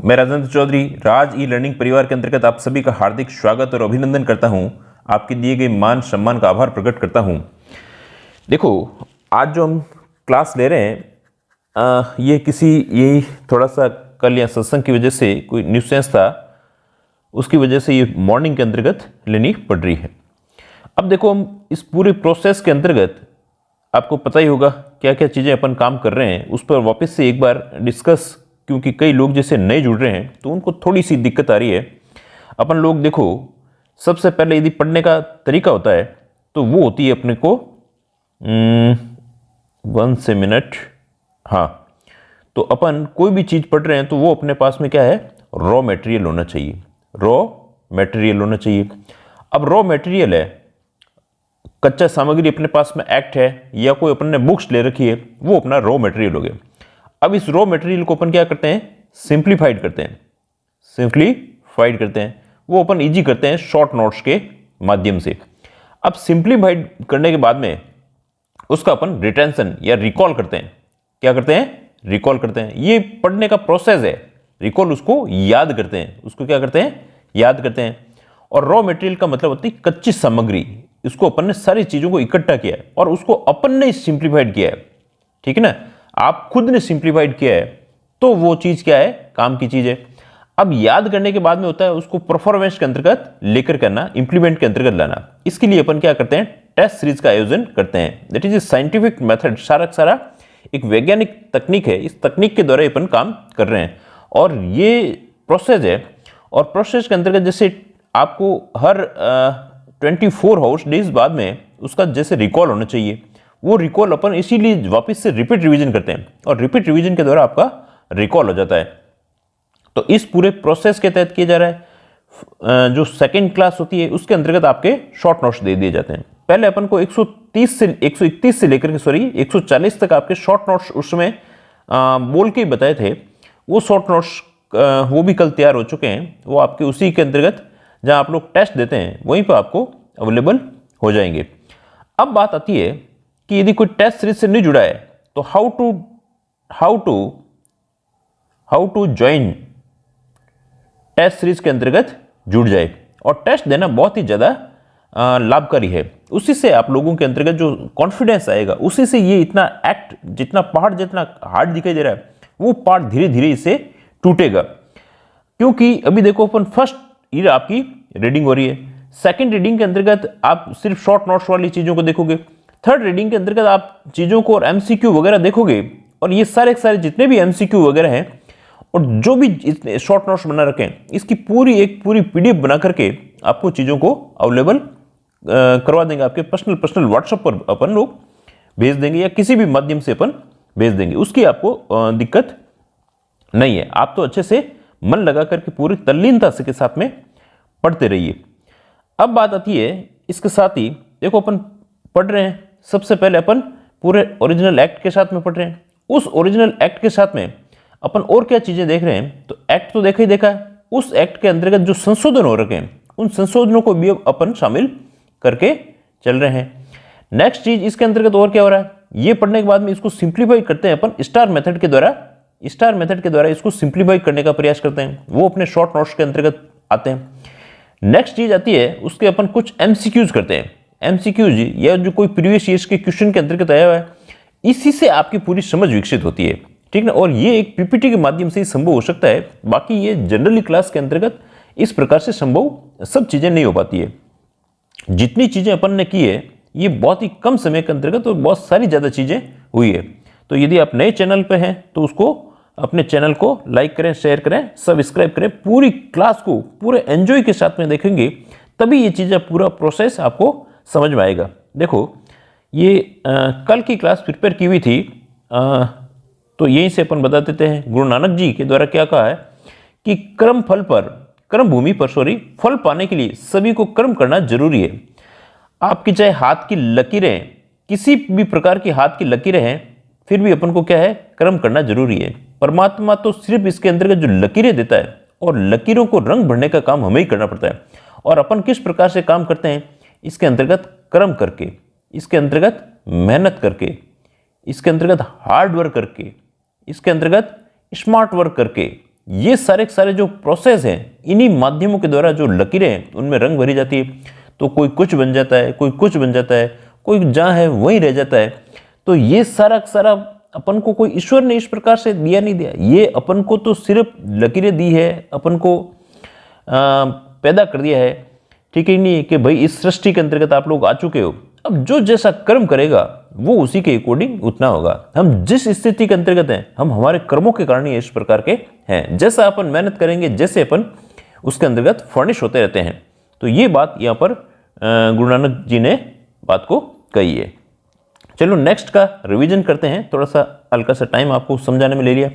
मैं राजेंद्र चौधरी राज e learning परिवार के अंतर्गत आप सभी का हार्दिक स्वागत और अभिनंदन करता हूं। आपके दिए गए मान सम्मान का आभार प्रकट करता हूं। देखो, आज जो हम क्लास ले रहे हैं यही थोड़ा सा कल या सत्संग की वजह से कोई न्यूसेंस था, उसकी वजह से ये मॉर्निंग के अंतर्गत लेनी पड़ रही है। अब देखो, हम इस पूरे प्रोसेस के अंतर्गत आपको पता ही होगा क्या क्या चीज़ें अपन काम कर रहे हैं, उस पर वापस से एक बार डिस्कस, क्योंकि कई लोग जैसे नए जुड़ रहे हैं तो उनको थोड़ी सी दिक्कत आ रही है। अपन लोग देखो, सबसे पहले यदि पढ़ने का तरीका होता है तो वो होती है अपने को 1 मिनट। हाँ, तो अपन कोई भी चीज़ पढ़ रहे हैं तो वो अपने पास में क्या है, रॉ मटेरियल होना चाहिए। रॉ मटेरियल होना चाहिए। अब रॉ मटेरियल है, कच्चा सामग्री अपने पास में एक्ट है या कोई अपन ने बुक्स ले रखी है, वो अपना रॉ मटेरियल हो गया। अब इस रॉ मटेरियल को अपन क्या करते हैं, सिंप्लीफाइड करते हैं। सिंप्लीफाइड करते हैं वो अपन इजी करते हैं शॉर्ट नोट्स के माध्यम से। अब सिंप्लीफाइड करने के बाद में उसका अपन रिटेंशन या रिकॉल करते हैं। क्या करते हैं, रिकॉल करते हैं। ये पढ़ने का प्रोसेस है। रिकॉल उसको याद करते हैं, उसको क्या करते हैं, याद करते हैं। और रॉ मटेरियल का मतलब होती है कच्ची सामग्री। इसको अपन ने सारी चीजों को इकट्ठा किया है और उसको अपन ने सिंप्लीफाइड किया है। ठीक है ना, आप खुद ने सिंप्लीफाइड किया है तो वो चीज क्या है, काम की चीज है। अब याद करने के बाद में होता है उसको परफॉर्मेंस के अंतर्गत लेकर करना, इंप्लीमेंट के अंतर्गत लाना। इसके लिए अपन क्या करते हैं, टेस्ट सीरीज का आयोजन करते हैं। That is a scientific method. सारा एक वैज्ञानिक तकनीक है। इस तकनीक के द्वारा अपन काम कर रहे हैं और ये प्रोसेस है। और प्रोसेस के अंतर्गत जैसे आपको हर 24 आवर्स डेज बाद में उसका जैसे रिकॉल होना चाहिए, वो रिकॉल अपन इसीलिए वापस से रिपीट रिवीजन करते हैं और रिपीट रिवीजन के द्वारा आपका रिकॉल हो जाता है। तो इस पूरे प्रोसेस के तहत किया जा रहा है। जो सेकंड क्लास होती है उसके अंतर्गत आपके शॉर्ट नोट्स दे दिए जाते हैं। पहले अपन को 131 से लेकर के 140 तक आपके शॉर्ट नोट्स उस समय बोल के बताए थे। वो शॉर्ट नोट्स वो भी कल तैयार हो चुके हैं। वो आपके उसी के अंतर्गत जहां आप लोग टेस्ट देते हैं वहीं पर आपको अवेलेबल हो जाएंगे। अब बात आती है कि यदि कोई टेस्ट सीरीज से नहीं जुड़ा है तो how to join test series के अंतर्गत जुड़ जाए। और टेस्ट देना बहुत ही ज्यादा लाभकारी है। उसी से आप लोगों के अंतर्गत जो कॉन्फिडेंस आएगा, उसी से ये इतना एक्ट, जितना पहाड़ जितना हार्ड दिखाई दे रहा है, वो पहाड़ धीरे धीरे इससे टूटेगा। क्योंकि अभी देखो, अपन फर्स्ट ईयर आपकी रीडिंग हो रही है। सेकंड रीडिंग के अंतर्गत आप सिर्फ शॉर्ट नोट्स वाली चीजों को देखोगे। थर्ड रीडिंग के अंतर्गत आप चीजों को और एमसीक्यू वगैरह देखोगे। और ये सारे जितने भी एमसीक्यू वगैरह हैं और जो भी शॉर्ट नोट्स बना रखे हैं, इसकी पूरी पीडीएफ बना करके आपको चीजों को अवेलेबल करवा देंगे। आपके पर्सनल व्हाट्सएप पर अपन लोग भेज देंगे या किसी भी माध्यम से अपन भेज देंगे। उसकी आपको दिक्कत नहीं है। आप तो अच्छे से मन लगा करके पूरी तल्लीनता से के साथ में पढ़ते रहिए। अब बात आती है इसके साथ ही, देखो अपन पढ़ रहे हैं, सबसे पहले अपन पूरे ओरिजिनल एक्ट के साथ में पढ़ रहे हैं। उस ओरिजिनल एक्ट के साथ में अपन और क्या चीजें देख रहे हैं, तो एक्ट तो देखा ही देखा है। उस एक्ट के अंतर्गत जो संशोधन हो रखे हैं, उन संशोधनों को भी अपन शामिल करके चल रहे हैं। नेक्स्ट चीज इसके अंतर्गत और क्या हो रहा है, ये पढ़ने के बाद में इसको सिंप्लीफाई करते हैं अपन स्टार मेथड के द्वारा इसको सिंप्लीफाई करने का प्रयास करते हैं। वो अपने शॉर्ट नोट्स के अंतर्गत आते हैं। नेक्स्ट चीज आती है, उसके अपन कुछ एमसीक्यूज करते हैं। एमसीक्यूज या जो कोई प्रीवियस ईयर्स के क्वेश्चन के अंतर्गत आया हुआ है, इसी से आपकी पूरी समझ विकसित होती है। ठीक ना, और ये एक पीपीटी के माध्यम से ही संभव हो सकता है। बाकी ये जनरली क्लास के अंतर्गत इस प्रकार से संभव सब चीजें नहीं हो पाती है। जितनी चीजें अपन ने की है, ये बहुत ही कम समय के अंतर्गत और बहुत सारी ज्यादा चीजें हुई है। तो यदि आप नए चैनल पे हैं तो उसको अपने चैनल को लाइक करें, शेयर करें, सब्सक्राइब करें। पूरी क्लास को पूरे एंजॉय के साथ में देखेंगे, तभी ये चीजें पूरा प्रोसेस आपको समझ में आएगा। देखो, ये कल की क्लास प्रिपेयर की हुई थी, तो यहीं से अपन बता देते हैं। गुरु नानक जी के द्वारा क्या कहा है कि कर्म भूमि पर फल पाने के लिए सभी को कर्म करना जरूरी है। आपकी चाहे हाथ की लकीरें, किसी भी प्रकार की हाथ की लकीरें हैं, फिर भी अपन को क्या है, कर्म करना जरूरी है। परमात्मा तो सिर्फ इसके अंतर्गत जो लकीरें देता है और लकीरों को रंग भरने का काम हमें ही करना पड़ता है। और अपन किस प्रकार से काम करते हैं, इसके अंतर्गत कर्म करके, इसके अंतर्गत मेहनत करके, इसके अंतर्गत हार्ड वर्क करके, इसके अंतर्गत स्मार्ट वर्क करके, ये सारे के सारे जो प्रोसेस हैं, इन्हीं माध्यमों के द्वारा जो लकीरें हैं उनमें रंग भरी जाती है। तो कोई कुछ बन जाता है, कोई कुछ बन जाता है, कोई जहाँ है वहीं रह जाता है। तो ये सारा का सारा अपन को कोई ईश्वर ने इस प्रकार से दिया नहीं दिया, ये अपन को तो सिर्फ लकीरें दी है, अपन को पैदा कर दिया है। ठीक है नहीं कि भाई इस सृष्टि के अंतर्गत आप लोग आ चुके हो, अब जो जैसा कर्म करेगा वो उसी के अकॉर्डिंग उतना होगा। हम जिस स्थिति के अंतर्गत हैं, हम हमारे कर्मों के कारण ही इस प्रकार के हैं। जैसा अपन मेहनत करेंगे, जैसे अपन उसके अंतर्गत फर्निश होते रहते हैं। तो ये बात यहाँ पर गुरु नानक जी ने बात को कही है। चलो नेक्स्ट का रिवीजन करते हैं, थोड़ा सा हल्का सा टाइम आपको समझाने में ले लिया।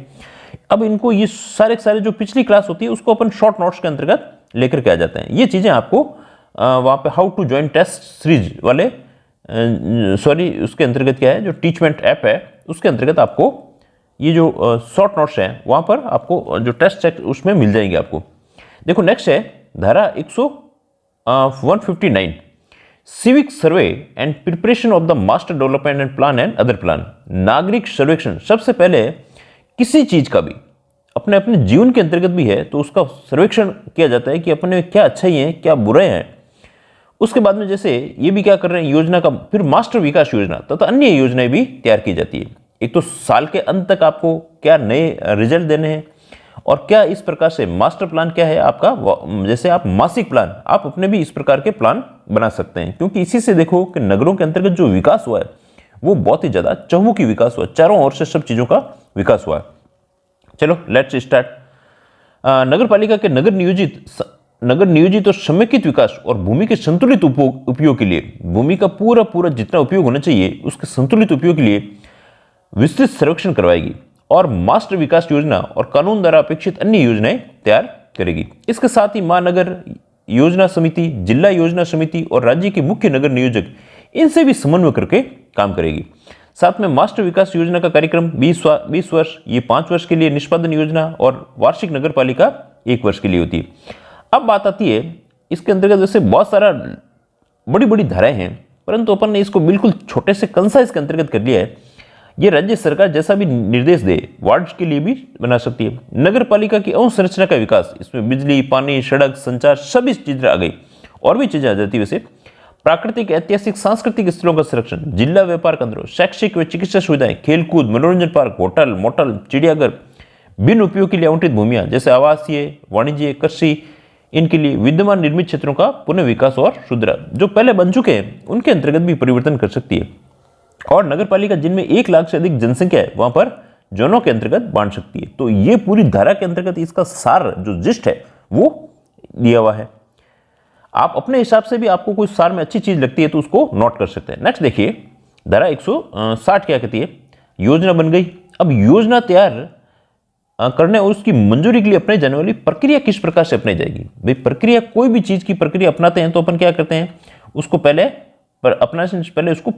अब इनको ये सारे सारे जो पिछली क्लास होती है उसको अपन शॉर्ट नोट्स के अंतर्गत लेकर के आ जाते हैं। ये चीज़ें आपको वहाँ पे how to join test series वाले उसके अंतर्गत क्या है, जो टीचमेंट ऐप है उसके अंतर्गत आपको ये जो शॉर्ट नोट्स हैं वहाँ पर आपको जो टेस्ट चेक उसमें मिल जाएंगे आपको। देखो नेक्स्ट है धारा 159 civic survey and preparation of the master development and plan and other plan. नागरिक सर्वेक्षण, सबसे पहले किसी चीज का भी अपने अपने जीवन के अंतर्गत भी है तो उसका सर्वेक्षण किया जाता है कि अपने क्या अच्छाई है, क्या बुराई है। उसके बाद में जैसे ये भी क्या कर रहे हैं योजना का, फिर मास्टर विकास योजना तथा अन्य योजनाएं भी तैयार की जाती है। एक तो साल के अंत तक आपको क्या नए रिजल्ट देने हैं, और क्या इस प्रकार से मास्टर प्लान क्या है आपका, जैसे आप मासिक प्लान आप अपने भी इस प्रकार के प्लान बना सकते हैं। क्योंकि इसी से देखो कि नगरों के अंतर्गत जो विकास हुआ है वो बहुत ही ज्यादा चहुमुखी विकास हुआ, चारों ओर से सब चीजों का विकास हुआ है। चलो लेट्स स्टार्ट। नगर पालिका के नगर नियोजित और समेकित विकास और भूमि के संतुलित उपयोग के लिए, भूमि का पूरा पूरा जितना उपयोग होना चाहिए उसके संतुलित उपयोग के लिए विस्तृत सर्वेक्षण करवाएगी और मास्टर विकास योजना और कानून द्वारा अपेक्षित अन्य योजनाएं तैयार करेगी। इसके साथ ही महानगर योजना समिति, जिला योजना समिति और राज्य के मुख्य नगर नियोजक इनसे भी समन्वय करके काम करेगी। साथ में मास्टर विकास योजना का कार्यक्रम 20 वर्ष, ये 5 वर्ष के लिए निष्पादन योजना और वार्षिक नगर पालिका 1 वर्ष के लिए होती है। अब बात आती है इसके अंतर्गत वैसे बहुत सारा बड़ी बड़ी धाराएं हैं, परंतु अपन ने इसको बिल्कुल छोटे से कंसाइज के अंतर्गत कर लिया है। ये राज्य सरकार जैसा भी निर्देश दे वार्ड के लिए भी बना सकती है। नगर पालिका की अवसंरचना का विकास, इसमें बिजली, पानी, सड़क, संचार सभी चीजें आ गई, और भी चीजें आ जाती है। वैसे प्राकृतिक, ऐतिहासिक, सांस्कृतिक स्थलों का संरक्षण, जिला व्यापार केंद्रों, शैक्षिक व चिकित्सा सुविधाएं, खेलकूद, मनोरंजन पार्क, होटल, मोटल, चिड़ियाघर, बिन उपयोग के लिए आवंटित भूमियां जैसे आवासीय, वाणिज्य, कृषि, इनके लिए विद्यमान निर्मित क्षेत्रों का पुनः विकास और सुधार जो पहले बन चुके हैं उनके अंतर्गत भी परिवर्तन कर सकती है। और नगर पालिका जिनमें 1 लाख से अधिक जनसंख्या है वहां पर जोनों के अंतर्गत बांट सकती है। तो ये पूरी धारा के अंतर्गत इसका सार जो जिस्ट है वो दिया हुआ है। आप अपने हिसाब से भी आपको कोई सार में अच्छी चीज लगती है तो उसको नोट कर सकते हैं। नेक्स्ट देखिए धारा 160 क्या कहती है, योजना बन गई। अब योजना तैयार करने और उसकी मंजूरी के लिए अपनाई जाने वाली प्रक्रिया किस प्रकार से अपनाई जाएगी। भाई प्रक्रिया, कोई भी चीज की प्रक्रिया अपनाते हैं तो अपन क्या करते हैं, उसको पहले अपनाने से पहले उसको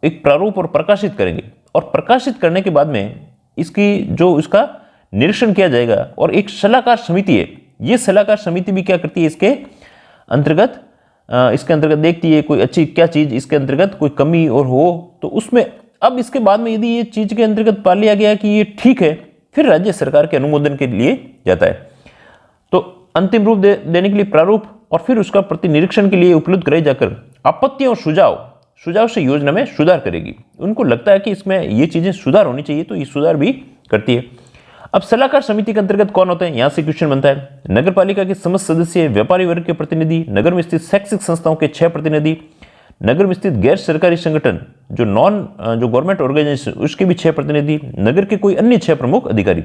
एक प्रारूप और प्रकाशित करेंगे, और प्रकाशित करने के बाद में इसका निरीक्षण किया जाएगा और एक सलाहकार समिति है। ये सलाहकार समिति भी क्या करती है, इसके अंतर्गत देखती है कोई अच्छी क्या चीज इसके अंतर्गत कोई कमी और हो तो उसमें, अब इसके बाद में यदि ये चीज के अंतर्गत पा लिया गया कि ये ठीक है, फिर राज्य सरकार के अनुमोदन के लिए जाता है। तो अंतिम रूप देने के लिए प्रारूप और फिर उसका प्रतिनिरीक्षण के लिए उपलब्ध कराई जाकर आपत्ति और सुझाव से योजना में सुधार करेगी। उनको लगता है कि इसमें ये चीजें सुधार होनी चाहिए तो ये सुधार भी करती है। अब सलाहकार समिति के अंतर्गत कौन होते हैं, यहां से क्वेश्चन बनता है। नगर पालिका के समस्त सदस्य, व्यापारी वर्ग के प्रतिनिधि, नगर में स्थित शैक्षिक संस्थाओं के 6 प्रतिनिधि, नगर में स्थित गैर सरकारी संगठन जो गवर्नमेंट ऑर्गेनाइजेशन उसके भी 6 प्रतिनिधि, नगर के कोई अन्य 6 प्रमुख अधिकारी।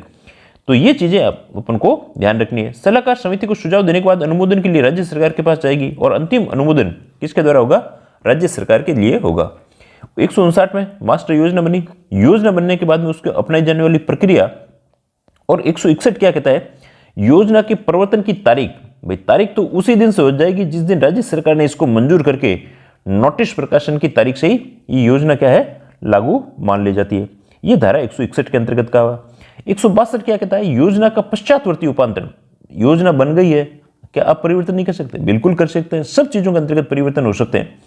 तो ये चीजें अपन को ध्यान रखनी है। सलाहकार समिति को सुझाव देने के बाद अनुमोदन के लिए राज्य सरकार के पास जाएगी और अंतिम अनुमोदन किसके द्वारा होगा, राज्य सरकार के लिए होगा। 159 में मास्टर योजना बनी। योजना बनने के बाद में उसको अपनाई जाने वाली प्रक्रिया, और 161 क्या कहता है, योजना के परिवर्तन की तारीख। भाई तारीख तो उसी दिन से हो जाएगी जिस दिन राज्य सरकार ने इसको मंजूर करके नोटिस प्रकाशन की तारीख से ही ये योजना क्या है, लागू मान ली जाती है। ये धारा 161 के अंतर्गत का हुआ। 162 क्या कहता है, योजना का पश्चातवर्ती रूपांतरण। योजना बन गई है, क्या आप परिवर्तन नहीं कर सकते? बिल्कुल कर सकते हैं, सब चीजों के अंतर्गत परिवर्तन हो सकते हैं।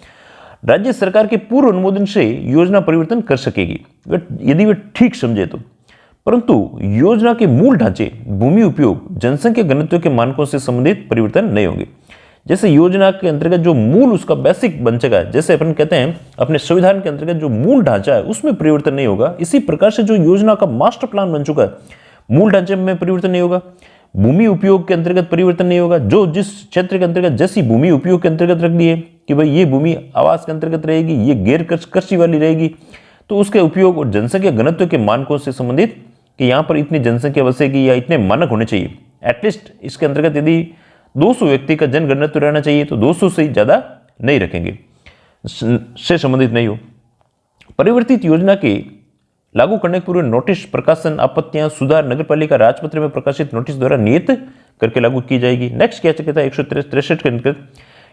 राज्य सरकार के पूर्व अनुमोदन से योजना परिवर्तन कर सकेगी यदि वे ठीक समझे तो। परंतु योजना के मूल ढांचे, भूमि उपयोग, जनसंख्या घनत्व के मानकों से संबंधित परिवर्तन नहीं होंगे। जैसे योजना के अंतर्गत जो मूल उसका बेसिक ढांचा, जैसे अपन कहते हैं अपने संविधान के अंतर्गत जो मूल ढांचा है उसमें परिवर्तन नहीं होगा, इसी प्रकार से जो योजना का मास्टर प्लान बन चुका है, मूल ढांचे में परिवर्तन नहीं होगा, भूमि उपयोग के अंतर्गत परिवर्तन नहीं होगा। जो जिस क्षेत्र के अंतर्गत जैसी भूमि उपयोग के अंतर्गत रख दी है कि भाई ये भूमि आवास के अंतर्गत रहेगी, ये गैर कृषि वाली रहेगी, तो उसके उपयोग और जनसंख्या घनत्व के मानकों से संबंधित कि यहाँ पर इतनी जनसंख्या बसेगी या इतने मानक होने चाहिए, एटलीस्ट इसके अंतर्गत यदि 200 व्यक्ति का जनघनत्व रहना चाहिए तो 200 से ज़्यादा नहीं रखेंगे, से संबंधित नहीं हो। परिवर्तित योजना के लागू करने के पूर्व नोटिस, प्रकाशन, आपत्तियां, सुधार नगरपालिका राजपत्र में प्रकाशित नोटिस द्वारा नियत करके लागू की जाएगी। नेक्स्ट क्या कहता है 163 के अंतर्गत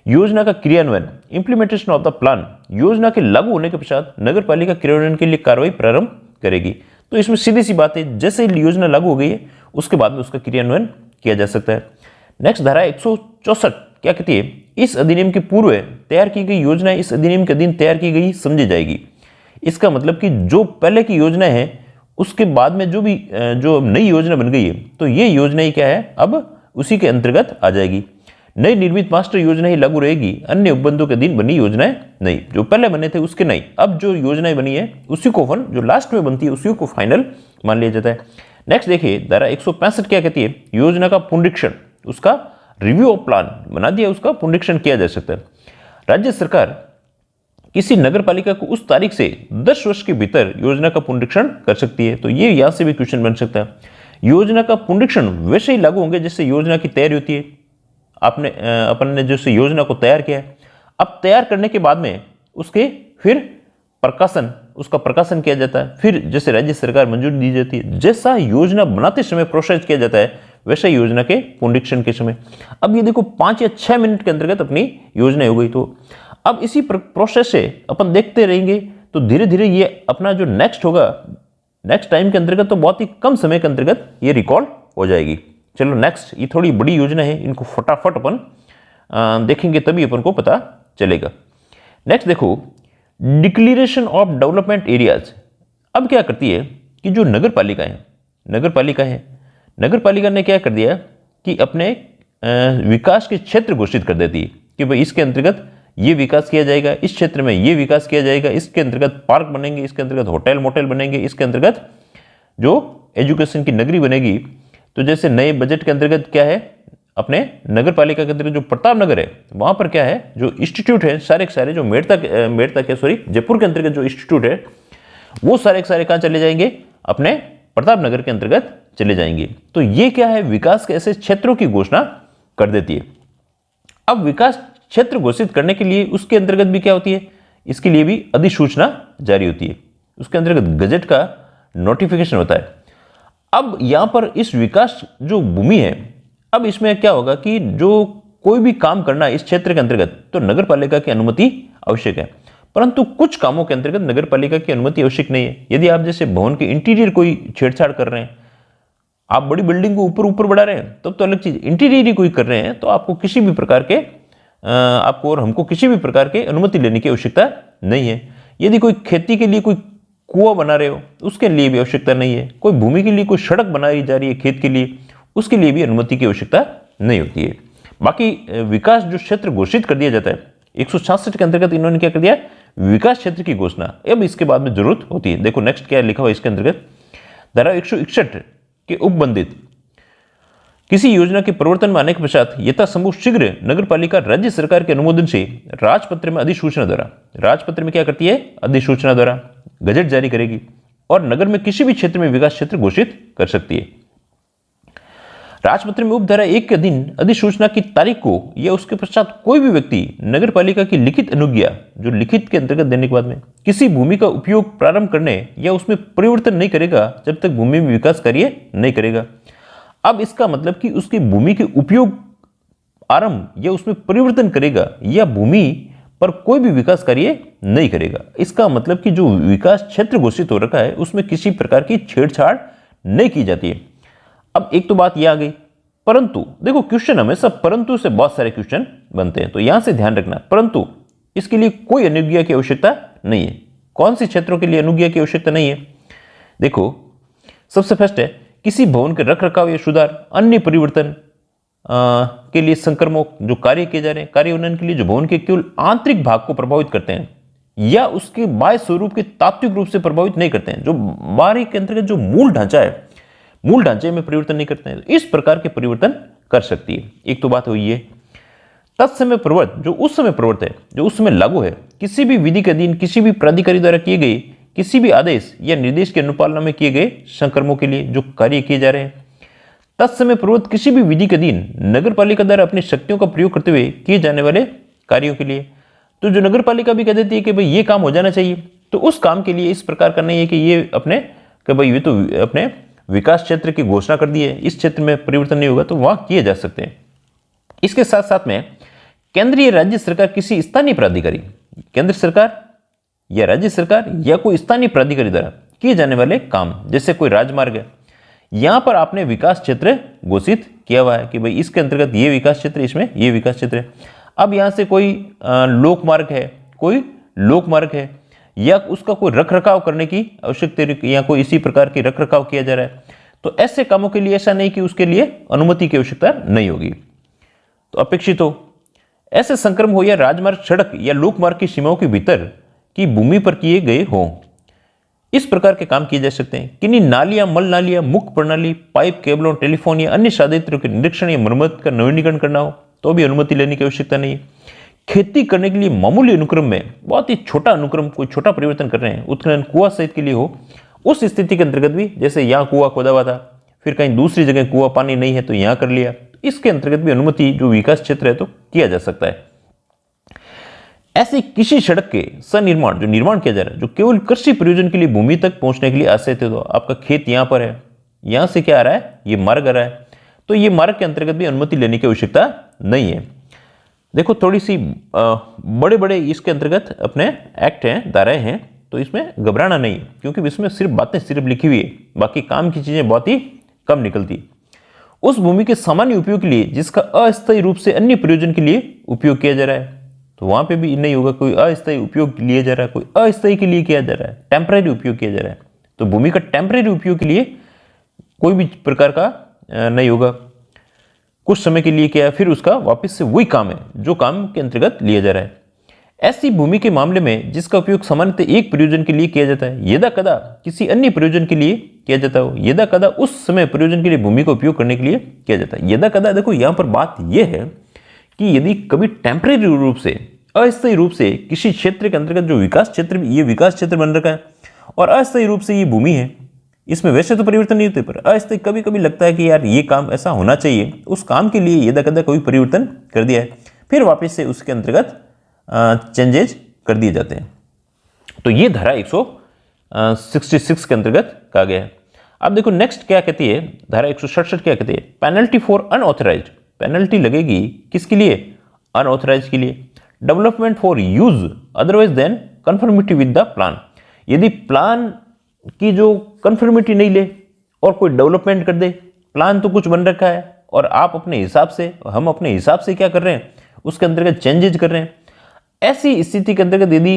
योजना का क्रियान्वयन, इंप्लीमेंटेशन ऑफ द प्लान, योजना के लागू होने के पश्चात नगरपालिका क्रियान्वयन के लिए कार्रवाई प्रारंभ करेगी। तो इसमें सीधी सी बात है, जैसे योजना लागू हो गई है उसके बाद में उसका क्रियान्वयन किया जा सकता है। नेक्स्ट धारा 164 क्या कहती है, इस अधिनियम के पूर्व तैयार की गई योजना इस अधिनियम के अधीन तैयार की गई समझी जाएगी। इसका मतलब कि जो पहले की योजना है उसके बाद में जो नई योजना बन गई है तो ये योजना ही क्या है, अब उसी के अंतर्गत आ जाएगी। नई निर्मित मास्टर योजना ही लागू रहेगी, अन्य उपबंधों के अधीन बनी योजनाएं नहीं, जो पहले बने थे उसके नहीं, अब जो योजनाएं बनी है उसी को जो लास्ट में बनती है उसी को फाइनल मान लिया जाता है। नेक्स्ट देखिए धारा 165 क्या कहती है, योजना का पुनरीक्षण, उसका रिव्यू ऑफ प्लान बना दिया, उसका पुनरीक्षण किया जा सकता है। राज्य सरकार किसी नगरपालिका को उस तारीख से 10 वर्ष के भीतर योजना का पुनरीक्षण कर सकती है। तो ये यहां से भी क्वेश्चन बन सकता है। योजना का पुनरीक्षण वैसे ही लागू होंगे जैसे योजना की तैयारी होती है, अपन ने जैसे योजना को तैयार किया है, अब तैयार करने के बाद में उसके फिर उसका प्रकाशन किया जाता है, फिर जैसे राज्य सरकार मंजूरी दी जाती है, जैसा योजना बनाते समय प्रोसेस किया जाता है वैसे योजना के पुनरीक्षण के समय। अब ये देखो 5 या 6 मिनट के अंतर्गत अपनी योजना हो गई, तो अब इसी प्रोसेस से अपन देखते रहेंगे तो धीरे धीरे ये अपना जो नेक्स्ट होगा, नेक्स्ट टाइम के अंतर्गत तो बहुत ही कम समय के अंतर्गत ये रिकॉल हो जाएगी। चलो नेक्स्ट, ये थोड़ी बड़ी योजना है, इनको फटाफट अपन देखेंगे तभी अपन को पता चलेगा। नेक्स्ट देखो डिक्लेरेशन ऑफ डेवलपमेंट एरियाज। अब क्या करती है कि जो नगरपालिका ने क्या कर दिया कि अपने विकास के क्षेत्र घोषित कर देती है कि भाई इसके अंतर्गत ये विकास किया जाएगा, इस क्षेत्र में ये विकास किया जाएगा, इसके अंतर्गत पार्क बनेंगे, इसके अंतर्गत होटल मोटल बनेंगे, इसके अंतर्गत जो एजुकेशन की नगरी बनेगी। तो जैसे नए बजट के अंतर्गत क्या है, अपने नगरपालिका के अंतर्गत जो प्रताप नगर है वहां पर क्या है, जो इंस्टीट्यूट है सारे के सारे, जो जयपुर के अंतर्गत जो इंस्टीट्यूट है वो सारे के सारे कहाँ चले जाएंगे, अपने प्रताप नगर के अंतर्गत चले जाएंगे। तो ये क्या है, विकास के ऐसे क्षेत्रों की घोषणा कर देती है। अब विकास क्षेत्र घोषित करने के लिए उसके अंतर्गत भी क्या होती है, इसके लिए भी अधिसूचना जारी होती है, उसके अंतर्गत गजट का नोटिफिकेशन होता है। अब यहां पर इस विकास जो भूमि है, अब इसमें क्या होगा कि जो कोई भी काम करना है इस क्षेत्र के अंतर्गत तो नगरपालिका की अनुमति आवश्यक है, परंतु कुछ कामों के अंतर्गत नगरपालिका की अनुमति आवश्यक नहीं है। यदि आप जैसे भवन के इंटीरियर कोई छेड़छाड़ कर रहे हैं, आप बड़ी बिल्डिंग को ऊपर बढ़ा रहे हैं तब तो अलग चीज, इंटीरियर ही कोई कर रहे हैं तो आपको किसी भी प्रकार के आपको और हमको किसी भी प्रकार के अनुमति लेने की आवश्यकता नहीं है। यदि कोई खेती के लिए कोई कुआं बना रहे हो उसके लिए भी आवश्यकता नहीं है। कोई भूमि के लिए कोई सड़क बनाई जा रही है खेत के लिए, उसके लिए भी अनुमति की आवश्यकता नहीं होती है। बाकी विकास जो क्षेत्र घोषित कर दिया जाता है 166 के अंतर्गत इन्होंने क्या कर दिया, विकास क्षेत्र की घोषणा अब इसके बाद में जरूरत होती है। देखो नेक्स्ट क्या लिखा हुआ इसके अंतर्गत, धारा 161 के उपबंधित किसी योजना के प्रवर्तन में आने के पश्चात यथासंभव शीघ्र नगरपालिका राज्य सरकार के अनुमोदन से राजपत्र में अधिसूचना द्वारा, राजपत्र में क्या करती है, अधिसूचना द्वारा गजट जारी करेगी और नगर में किसी भी क्षेत्र में विकास क्षेत्र घोषित कर सकती है। राजपत्र में उपधारा 1 के अधीन अधिसूचना की तारीख को या उसके पश्चात कोई भी व्यक्ति नगरपालिका की लिखित अनुज्ञा, जो लिखित के अंतर्गत देने के बाद में किसी भूमि का उपयोग प्रारंभ करने या उसमें परिवर्तन नहीं करेगा जब तक भूमि में विकास कार्य नहीं करेगा। अब इसका मतलब कि उसकी भूमि के उपयोग आरंभ या उसमें परिवर्तन करेगा या भूमि पर कोई भी विकास कार्य नहीं करेगा। इसका मतलब कि जो विकास क्षेत्र घोषित हो रखा है उसमें किसी प्रकार की छेड़छाड़ नहीं की जाती है। अब एक तो बात यह आ गई, परंतु देखो क्वेश्चन हमेशा परंतु से बहुत सारे क्वेश्चन बनते हैं, तो यहां से ध्यान रखना, परंतु इसके लिए कोई अनुज्ञा की आवश्यकता नहीं है। कौन से क्षेत्रों के लिए अनुज्ञा की आवश्यकता नहीं है, देखो सबसे फर्स्ट है किसी भवन के रख रखाव या सुधार अन्य परिवर्तन के लिए संक्रमक जो कार्य किए जा रहे हैं, कार्य उन्नयन के लिए जो भवन के केवल आंतरिक भाग को प्रभावित करते हैं या उसके बाह्य स्वरूप के तात्विक रूप से प्रभावित नहीं करते हैं, जो बाहरी के अंतर्गत जो मूल ढांचा है, मूल ढांचे में परिवर्तन नहीं करते हैं, तो इस प्रकार के परिवर्तन कर सकती है। एक तो बात हुई है। तत्समय प्रवर्त जो उस समय प्रवर्त है, जो उस समय लागू है, किसी भी विधि के अधीन किसी भी प्राधिकारी द्वारा किए गए किसी भी आदेश या निर्देश की अनुपालना में किए गए संक्रमों के लिए जो कार्य किए जा रहे हैं। तत्समय प्रवर्त किसी भी विधि के अधीन नगर पालिका द्वारा अपनी शक्तियों का प्रयोग करते हुए किए जाने वाले कार्यों के लिए। तो जो नगर पालिका भी कह देती है कि भाई ये काम हो जाना चाहिए, तो उस काम के लिए इस प्रकार का नहीं है कि ये अपने कि भाई ये तो अपने विकास क्षेत्र की घोषणा कर दी है, इस क्षेत्र में परिवर्तन नहीं होगा, तो वहां किए जा सकते हैं। इसके साथ साथ में केंद्रीय राज्य सरकार किसी स्थानीय प्राधिकारी, केंद्र सरकार या राज्य सरकार या कोई स्थानीय प्राधिकारी द्वारा किए जाने वाले काम, जैसे कोई राजमार्ग है, यहां पर आपने विकास क्षेत्र घोषित किया हुआ है कि भाई इसके अंतर्गत ये विकास क्षेत्र, इसमें ये विकास क्षेत्र है। अब यहां से कोई लोक मार्ग है या उसका कोई रख रखाव करने की आवश्यकता या कोई इसी प्रकार की रख रखाव किया जा रहा है, तो ऐसे कामों के लिए ऐसा नहीं कि उसके लिए अनुमति की आवश्यकता नहीं होगी। तो अपेक्षित हो ऐसे संक्रमण हो या राजमार्ग, सड़क या लोक मार्ग की सीमाओं के भीतर की भूमि पर किए गए हों, इस प्रकार के काम किए जा सकते हैं। किन्हीं नालियां, मल नालियां, मुख्य प्रणाली, पाइप, केबलों, टेलीफोन या अन्य साधनों के निरीक्षण या मरम्मत का नवीनीकरण करना हो तो भी अनुमति लेने की आवश्यकता नहीं है। खेती करने के लिए मामूली अनुक्रम में बहुत ही छोटा अनुक्रम, कोई छोटा परिवर्तन कर रहे हैं, उत्खनन कुआं सहित के लिए हो, उस स्थिति के अंतर्गत भी, जैसे यहाँ कुआं खोदा हुआ था, फिर कहीं दूसरी जगह कुआं पानी नहीं है तो यहाँ कर लिया, इसके अंतर्गत भी अनुमति जो विकास क्षेत्र है तो किया जा सकता है। ऐसी किसी सड़क के सनिर्माण जो निर्माण किया जा रहा है, जो केवल कृषि प्रयोजन के लिए भूमि तक पहुंचने के लिए आश्रित है, तो आपका खेत यहाँ पर है, यहाँ से क्या आ रहा है, ये मार्ग आ रहा है, तो ये मार्ग के अंतर्गत भी अनुमति लेने की आवश्यकता नहीं है। देखो थोड़ी सी बड़े बड़े इसके अंतर्गत अपने एक्ट हैं, धाराएं हैं, तो इसमें घबराना नहीं, क्योंकि इसमें सिर्फ बातें सिर्फ लिखी हुई है, बाकी काम की चीजें बहुत ही कम निकलती। उस भूमि के सामान्य उपयोग के लिए जिसका अस्थायी रूप से अन्य प्रयोजन के लिए उपयोग किया जा रहा है, तो वहां पे भी नहीं होगा, कोई अस्थायी उपयोग लिया जा रहा है, कोई अस्थायी के लिए किया जा रहा है, टेम्परेरी उपयोग किया जा रहा है, तो भूमि का टेम्परेरी उपयोग के लिए कोई भी प्रकार का नहीं होगा, कुछ समय के लिए किया है, फिर उसका वापस से वही काम है जो काम के अंतर्गत लिया जा रहा है। ऐसी भूमि के मामले में जिसका उपयोग सामान्यतः एक प्रयोजन के लिए किया जाता है, यदा कदा किसी अन्य प्रयोजन के लिए किया जाता हो, यदा कदा उस समय प्रयोजन के लिए भूमि का उपयोग करने के लिए किया जाता है। यदा कदा देखो यहां पर बात यह है कि यदि कभी टेम्परेरी रूप से, अस्थायी रूप से किसी क्षेत्र के अंतर्गत जो विकास क्षेत्र, ये विकास क्षेत्र बन रखा है और अस्थायी रूप से ये भूमि है, इसमें वैसे तो परिवर्तन नहीं होते, पर अस्थायी कभी कभी लगता है कि यार ये काम ऐसा होना चाहिए, उस काम के लिए यदा कदा कोई परिवर्तन कर दिया है, फिर वापस से उसके अंतर्गत चेंजेज कर दिए जाते हैं। तो ये धारा 166 के अंतर्गत कहा गया है। अब देखो नेक्स्ट क्या कहती है, धारा 167 क्या कहती है, पेनल्टी फॉर अनऑथराइज्ड, पेनल्टी लगेगी किसके लिए, अनऑथराइज्ड के लिए। Development for use otherwise than conformity with the plan, यदि प्लान की जो कंफर्मिटी नहीं ले और कोई डेवलपमेंट कर दे, प्लान तो कुछ बन रखा है और आप अपने हिसाब से, हम अपने हिसाब से क्या कर रहे हैं, उसके अंतर्गत चेंजेज कर रहे हैं, ऐसी स्थिति के अंतर्गत यदि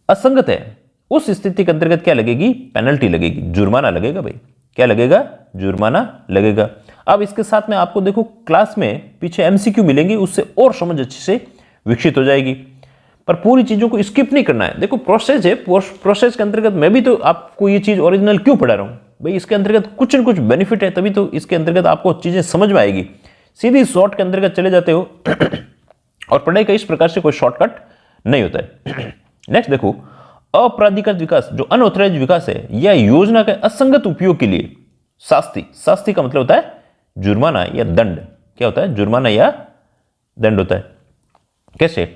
असंगत है, उस स्थिति के अंतर्गत क्या लगेगी, पेनल्टी लगेगी, जुर्माना लगेगा। भाई क्या लगेगा, जुर्माना लगेगा। अब इसके साथ में आपको देखो क्लास में पीछे एमसीक्यू मिलेंगे, उससे और समझ अच्छे से विकसित हो जाएगी, पर पूरी चीजों को स्किप नहीं करना है। देखो प्रोसेस है, प्रोसेस के अंतर्गत मैं भी तो आपको ये चीज ओरिजिनल क्यों पढ़ा रहा हूं भाई, इसके अंतर्गत कुछ न कुछ बेनिफिट है, तभी तो इसके अंतर्गत आपको चीजें समझ में आएगी। सीधी शॉर्ट के अंतर्गत चले जाते हो और पढ़ाई का इस प्रकार से कोई शॉर्टकट नहीं होता है। नेक्स्ट देखो, अपराधिकृत विकास जो अनऑथराइज्ड विकास है या योजना के असंगत उपयोग के लिए शास्ति, शास्ति का मतलब होता है जुर्माना या दंड, क्या होता है, जुर्माना या दंड होता है। कैसे,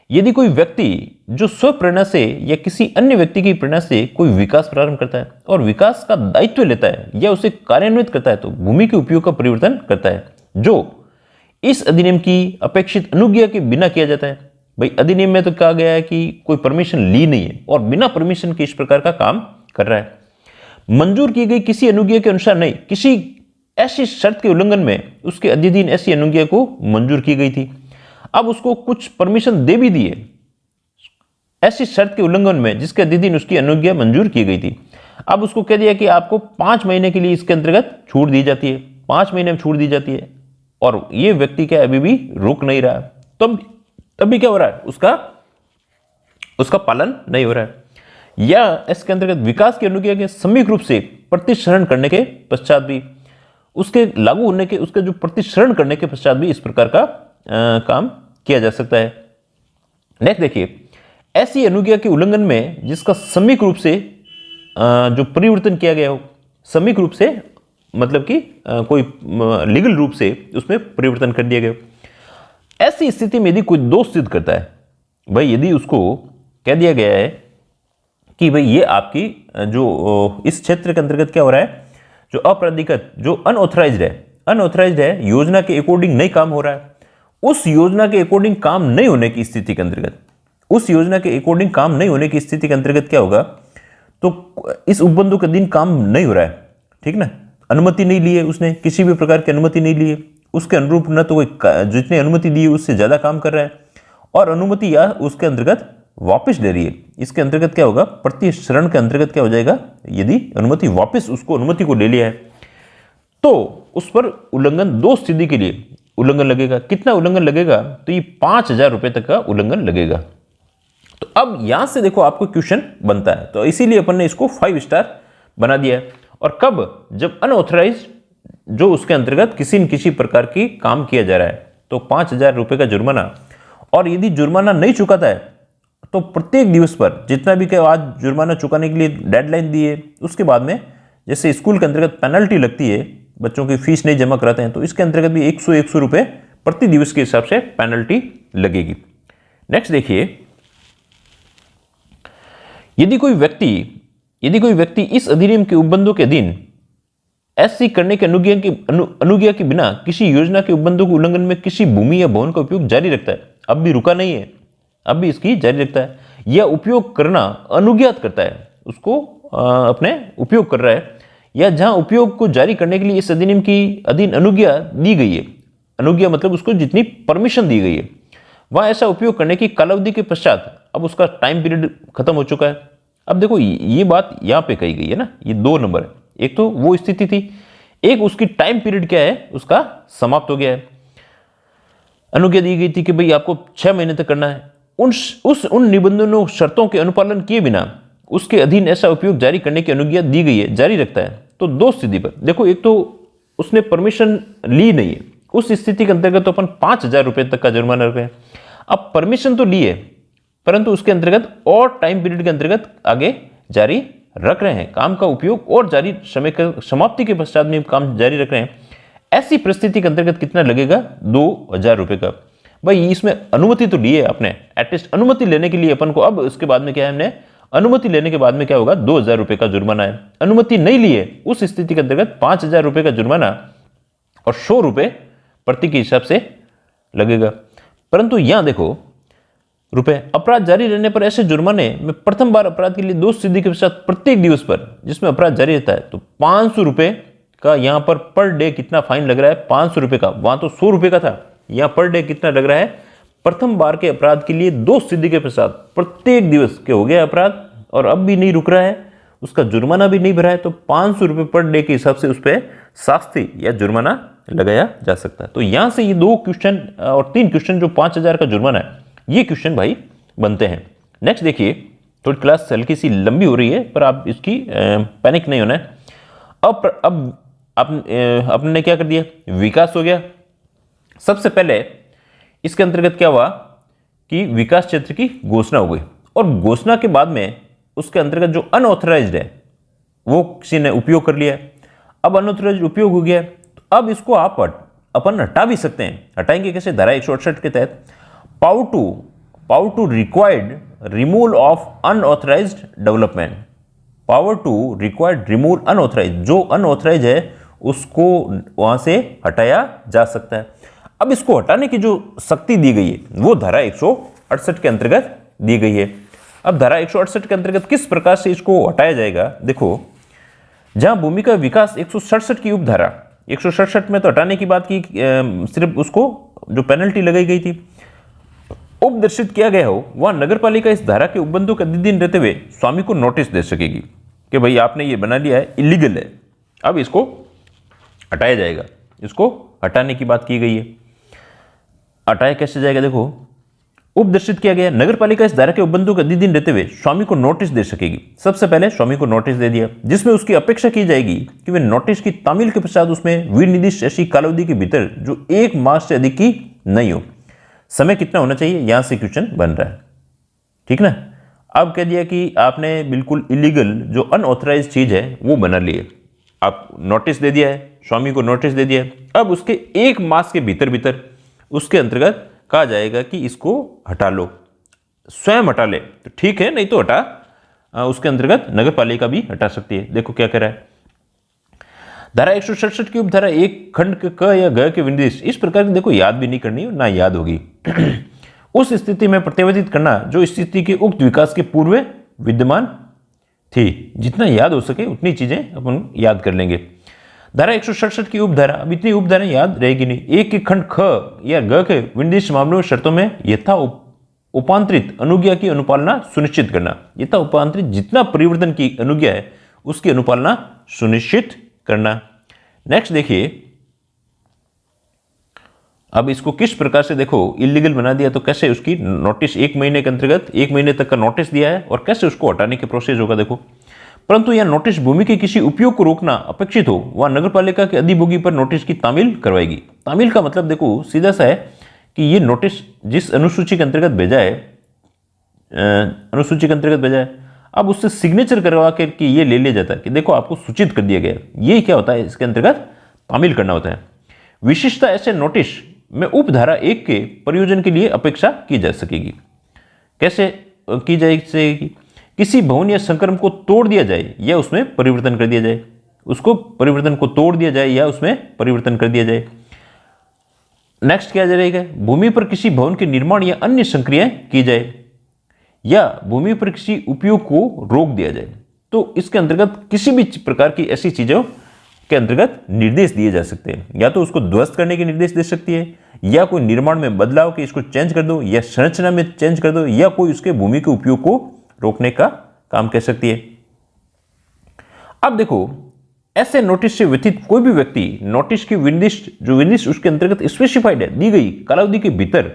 यदि कोई व्यक्ति जो स्वप्रेरणा से या किसी अन्य व्यक्ति की प्रेरणा से कोई विकास प्रारंभ करता है और विकास का दायित्व लेता है या उसे कार्यान्वित करता है, तो भूमि के उपयोग का परिवर्तन करता है जो इस अधिनियम की अपेक्षित अनुज्ञा के बिना किया जाता है। भाई अधिनियम में तो कहा गया है कि कोई परमिशन ली नहीं है और बिना परमिशन के इस प्रकार का काम कर रहा है। मंजूर की गई किसी अनुज्ञा के अनुसार नहीं, किसी ऐसी शर्त के उल्लंघन में उसके अधीन ऐसी अनुज्ञा को मंजूर की गई थी, अब उसको कुछ परमिशन दे भी दिए ऐसी शर्त के उल्लंघन में जिसके अधीन उसकी अनुज्ञा मंजूर की गई थी। अब उसको कह दिया कि आपको 5 महीने के लिए इसके अंतर्गत छूट दी जाती है, 5 महीने में छूट दी जाती है, और ये व्यक्ति क्या अभी भी रुक नहीं रहा, तब भी क्या हो रहा है, उसका पालन नहीं हो रहा है। या इसके अंतर्गत विकास की अनुज्ञा के सम्यक रूप से प्रतिशरण करने के पश्चात भी, उसके लागू होने के, उसके जो प्रतिशरण करने के पश्चात भी इस प्रकार का काम किया जा सकता है। नेक्स्ट देखिए, ऐसी अनुज्ञा के उल्लंघन में जिसका सम्यक रूप से जो परिवर्तन किया गया हो, सम्यक रूप से मतलब कि कोई लीगल रूप से उसमें परिवर्तन कर दिया गया हो, ऐसी स्थिति में यदि कोई दोष सिद्ध करता है, भाई यदि उसको कह दिया गया है कि भाई ये आपकी जो इस क्षेत्र के अंतर्गत क्या हो रहा है, जो अपराधिकृत, जो अनऑथराइज्ड है, योजना के अकॉर्डिंग नहीं काम हो रहा है, उस योजना के अकॉर्डिंग काम नहीं होने की स्थिति के अंतर्गत, उस योजना के अकॉर्डिंग काम नहीं होने की स्थिति के अंतर्गत क्या होगा, तो इस उपबंधों के दिन काम नहीं हो रहा है, ठीक ना, अनुमति नहीं ली है उसने, किसी भी प्रकार की अनुमति नहीं ली है, उसके अनुरूप न तो कोई जितनी अनुमति दी है उससे ज्यादा काम कर रहा है, और अनुमति या उसके अंतर्गत वापस ले रही है। इसके अंतर्गत क्या होगा, प्रतिशरण के अंतर्गत क्या हो जाएगा, यदि अनुमति वापस, उसको अनुमति को ले लिया है तो उस पर उल्लंघन, दो स्थिति के लिए उल्लंघन लगेगा। कितना उल्लंघन लगेगा, तो ये 5,000 रुपए तक का उल्लंघन लगेगा। तो अब यहां से देखो आपको क्वेश्चन बनता है, तो इसीलिए अपन ने इसको 5 स्टार बना दिया है। और कब, जब अनऑथराइज जो उसके अंतर्गत किसी न किसी प्रकार की काम किया जा रहा है, तो 5,000 रुपए का जुर्माना, और यदि जुर्माना नहीं चुकाता है तो प्रत्येक दिवस पर जितना भी क्या आज जुर्माना चुकाने के लिए डेडलाइन दी है, उसके बाद में जैसे स्कूल के अंतर्गत पेनल्टी लगती है, बच्चों की फीस नहीं जमा कराते हैं, तो इसके अंतर्गत भी 100 रुपए प्रति दिवस के हिसाब से पेनल्टी लगेगी। नेक्स्ट देखिए, यदि कोई व्यक्ति इस अधिनियम के उपबंधों के अधीन ऐसी करने के अनुज्ञा के बिना किसी योजना के उपबंधों के उल्लंघन में किसी भूमि या भवन का उपयोग जारी रखता है, अब भी रुका नहीं है, अब भी इसकी जारी रखता है, या उपयोग करना अनुज्ञात करता है, उसको अपने उपयोग कर रहा है, या जहां उपयोग को जारी करने के लिए इस अधिनियम की अधीन अनुज्ञा दी गई है, अनुज्ञा मतलब उसको जितनी परमिशन दी गई है, वहां ऐसा उपयोग करने की कालावधि के पश्चात अब उसका टाइम पीरियड खत्म हो चुका है। अब देखो ये बात यहां पे कही गई है ना, ये 2 नंबर है, एक तो वो स्थिति थी, एक उसकी टाइम पीरियड क्या है, उसका समाप्त हो गया है। अनुज्ञा दी गई थी कि भाई आपको 6 महीने तक करना है, उन निबंधनों शर्तों के अनुपालन किए बिना उसके अधीन ऐसा उपयोग जारी करने की अनुज्ञा दी गई है, जारी रखता है। तो 2 स्थिति पर देखो, एक तो उसने परमिशन ली नहीं है, उस स्थिति के अंतर्गत तो अपन 5,000 रुपए तक का जुर्माना रख रहे हैं। अब परमिशन तो ली है, परंतु उसके अंतर्गत और टाइम पीरियड के अंतर्गत आगे जारी रख रहे हैं, काम का उपयोग और जारी समय समाप्ति के पश्चात में काम जारी रख रहे हैं। ऐसी परिस्थिति के अंतर्गत कितना लगेगा, 2,000 रुपए का। भाई इसमें अनुमति तो ली है आपने, एटलीस्ट अनुमति लेने के लिए अपन को, अब इसके बाद में क्या है, हमने अनुमति लेने के बाद में क्या होगा, 2,000 रुपए का जुर्माना है। अनुमति नहीं ली है, उस स्थिति के अंतर्गत 5,000 रुपए का जुर्माना और 100 रुपए प्रति के हिसाब से लगेगा। परंतु यहां देखो रुपए, अपराध जारी रहने पर ऐसे जुर्माने में प्रथम बार अपराध के लिए 2 स्थिति के पश्चात प्रत्येक दिवस पर जिसमें अपराध जारी रहता है, तो 500 रुपए का यहां पर डे कितना फाइन लग रहा है, 500 रुपए का, वहां तो 100 रुपए का था, यहां पर डे कितना लग रहा है, प्रथम बार के अपराध के लिए 2 स्थिति के पश्चात प्रत्येक दिवस के हो गया अपराध और अब भी नहीं रुक रहा है, उसका जुर्माना भी नहीं भरा है, तो 500 रुपए पर डे के हिसाब से उस पर शास्ति या जुर्माना लगाया जा सकता है। तो यहां से ये 2 क्वेश्चन और 3 क्वेश्चन जो 5,000 का जुर्माना है, ये क्वेश्चन भाई बनते हैं। नेक्स्ट देखिए, थोड़ी क्लास हल्की सी लंबी हो रही है, पर आप इसकी पैनिक नहीं होना है। अब आपने क्या कर दिया, विकास हो गया। सबसे पहले इसके अंतर्गत क्या हुआ कि विकास क्षेत्र की घोषणा हो गई, और घोषणा के बाद में उसके अंतर्गत जो अनऑथराइज्ड है वो किसी ने उपयोग कर लिया। अब अनऑथराइज्ड उपयोग हो गया, तो अब इसको अपन हटा भी सकते हैं। हटाएंगे कैसे, धारा 168 के तहत power to required removal of unauthorised development, power to required removal unauthorised, जो अनऑथराइज है उसको वहां से हटाया जा सकता है। अब इसको हटाने की जो शक्ति दी गई है वो धारा 168 के अंतर्गत दी गई है। अब धारा 168 के अंतर्गत किस प्रकार से इसको हटाया जाएगा, देखो, जहां भूमि का विकास 167 की उपधारा, 167 में तो हटाने की बात की, सिर्फ उसको जो पेनल्टी लगाई गई थी उपदर्शित किया गया हो, वहां नगरपालिका इस धारा के उपबंधों के अधीन रहते हुए स्वामी को नोटिस दे सकेगी। कि भाई आपने ये बना लिया है, इलीगल है, अब इसको हटाया जाएगा। इसको हटाने की बात की गई है। हटाया कैसे जाएगा? देखो, उपदर्शित किया गया, नगर पालिका इस धारा के उपबंधों के अधिन रहते हुए स्वामी को नोटिस दे सकेगी। सबसे पहले स्वामी को नोटिस दे दिया, जिसमें उसकी अपेक्षा की जाएगी कि वे नोटिस की तामील के पश्चात उसमें विनिर्दिष्ट ऐसी कालावधि के भीतर जो 1 मास से अधिक की नहीं हो। समय कितना होना चाहिए, यहां से क्वेश्चन बन रहा है, ठीक ना। अब कह दिया कि आपने बिल्कुल इलीगल जो अनऑथराइज चीज है वो बना ली है, आप नोटिस दे दिया है, स्वामी को नोटिस दे दिया है। अब उसके 1 मास के भीतर भीतर उसके अंतर्गत कहा जाएगा कि इसको हटा लो, स्वयं हटा ले तो ठीक है, नहीं तो हटा उसके अंतर्गत नगर पालिका भी हटा सकती है। देखो क्या कह रहा है, धारा 167 की उपधारा 1 खंड क या ग के विनिर्देश इस प्रकार की, देखो याद भी नहीं करनी ना याद होगी उस स्थिति में प्रत्यावर्तित करना जो स्थिति के उक्त विकास के पूर्व विद्यमान थी। जितना याद हो सके उतनी चीजें अपन याद कर लेंगे। धारा 167 की उपधारा, अब इतनी उपधारा याद रहेगी नहीं। 1 के खंड ख या ग के विनिर्दिष्ट मामलों शर्तों में यथा उपांतरित अनुज्ञा की अनुपालना सुनिश्चित करना। यथा उपांतरित जितना परिवर्तन की अनुज्ञा है उसकी अनुपालना सुनिश्चित करना। नेक्स्ट देखिए, अब इसको किस प्रकार से, देखो इलीगल बना दिया तो कैसे उसकी नोटिस 1 महीने के अंतर्गत 1 महीने तक का नोटिस दिया है और कैसे उसको हटाने के प्रोसेस होगा। देखो, परंतु यह नोटिस भूमि के किसी उपयोग को रोकना अपेक्षित हो वह नगरपालिका के अधिभोगी पर नोटिस की तामील करवाएगी। तामील का मतलब देखो सीधा सा है कि ये नोटिस जिस अनुसूची के अंतर्गत भेजा है, अनुसूची के अंतर्गत भेजा है, अब उससे सिग्नेचर करवा कर कि ये ले लिया जाता है कि देखो आपको सूचित कर दिया गया। ये क्या होता है, इसके अंतर्गत तामील करना होता है। विशिष्टता ऐसे नोटिस में उपधारा 1 के प्रयोजन के लिए अपेक्षा की जा सकेगी। कैसे की जाएगी? किसी भवन या संक्रम को तोड़ दिया जाए या उसमें परिवर्तन कर दिया जाए, उसको परिवर्तन को तोड़ दिया जाए या उसमें परिवर्तन कर दिया जाए। नेक्स्ट क्या जाएगा, भूमि पर किसी भवन के निर्माण या अन्य संक्रियाएं की जाए या भूमि पर किसी उपयोग को रोक दिया जाए। तो इसके अंतर्गत किसी भी प्रकार की ऐसी चीजों के अंतर्गत निर्देश दिए जा सकते हैं, या तो उसको ध्वस्त करने के निर्देश दे सकती है, या कोई निर्माण में बदलाव कि इसको चेंज कर दो, या संरचना में चेंज कर दो, या कोई उसके भूमि के उपयोग को रोकने का काम कह सकती है। अब देखो, ऐसे नोटिस से व्यतीत कोई भी व्यक्ति नोटिस की विनिर्दिष्ट उसके अंतर्गत स्पेसिफाइड है, दी गई कालावधि के भीतर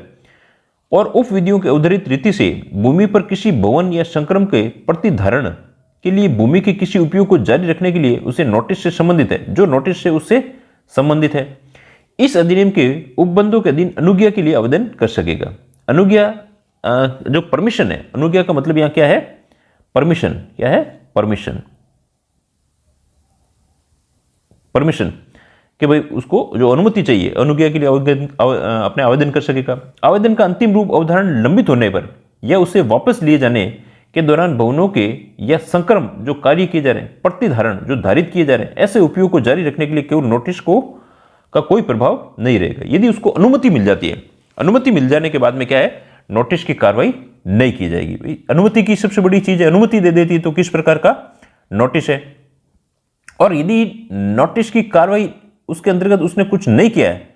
और उप विधियों के उद्धृत रीति से भूमि पर किसी भवन या संक्रम के प्रतिधारण के लिए भूमि के किसी उपयोग को जारी रखने के लिए उसे नोटिस से संबंधित है, जो नोटिस से उससे संबंधित है, इस अधिनियम के उपबंधों के अधीन अनुज्ञा के लिए आवेदन कर सकेगा। अनुज्ञा जो परमिशन है, अनुज्ञा का मतलब यहां क्या है, परमिशन। क्या है? परमिशन। परमिशन कि भाई उसको जो अनुमति चाहिए अनुज्ञा के लिए अपने आवेदन कर सकेगा। आवेदन का अंतिम रूप अवधारण लंबित होने पर या उसे वापस लिए जाने के दौरान भवनों के या संक्रम जो कार्य किए जा रहे हैं, प्रतिधारण जो धारित किए जा रहे हैं, ऐसे उपयोग को जारी रखने के लिए केवल नोटिस को का कोई प्रभाव नहीं रहेगा। यदि उसको अनुमति मिल जाती है, अनुमति मिल जाने के बाद में क्या है, नोटिस की कार्रवाई नहीं की जाएगी। भाई अनुमति की सबसे बड़ी चीज है, अनुमति दे देती है तो किस प्रकार का नोटिस है। और यदि नोटिस की कार्रवाई उसके अंतर्गत उसने कुछ नहीं किया है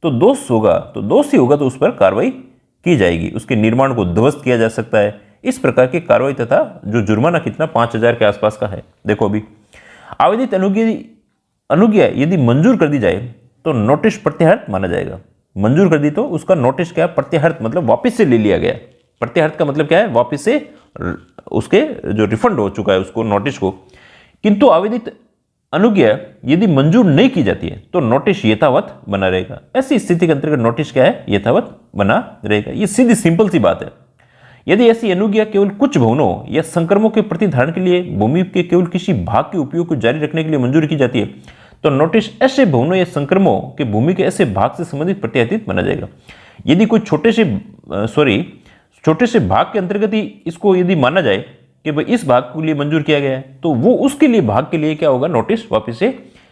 तो दोष होगा, तो दोष ही होगा तो उस पर कार्रवाई की जाएगी, उसके निर्माण को ध्वस्त किया जा सकता है। इस प्रकार की कार्रवाई तथा जो जुर्माना कितना 5,000 के आसपास का है। देखो अभी आवेदित अनुज्ञा यदि मंजूर कर दी जाए तो नोटिस प्रत्याहृत माना जाएगा। मंजूर कर दी तो उसका नोटिस क्या, प्रत्याहृत मतलब वापस से ले लिया गया। प्रत्याहृत का मतलब क्या है, वापस से उसके जो रिफंड हो चुका है उसको नोटिस को। किंतु आवेदित अनुज्ञा यदि मंजूर नहीं की जाती है तो नोटिस यथावत बना रहेगा। ऐसी स्थिति के अंतर्गत नोटिस क्या है, यथावत बना रहेगा। ये सीधी सिंपल सी बात है। यदि ऐसी अनुज्ञा केवल कुछ भवनों या संक्रमों के प्रतिधारण के लिए भूमि के केवल किसी भाग के उपयोग को जारी रखने के लिए मंजूर की जाती है तो नोटिस ऐसे भवनों या संक्रमों के भूमि के ऐसे भाग से संबंधित प्रत्याहृत माना जाएगा। यदि कोई छोटे से भाग के अंतर्गत ही इसको यदि माना जाए कि भाई इस भाग के लिए मंजूर किया गया है तो वो उसके लिए भाग के लिए क्या होगा, नोटिस वापस से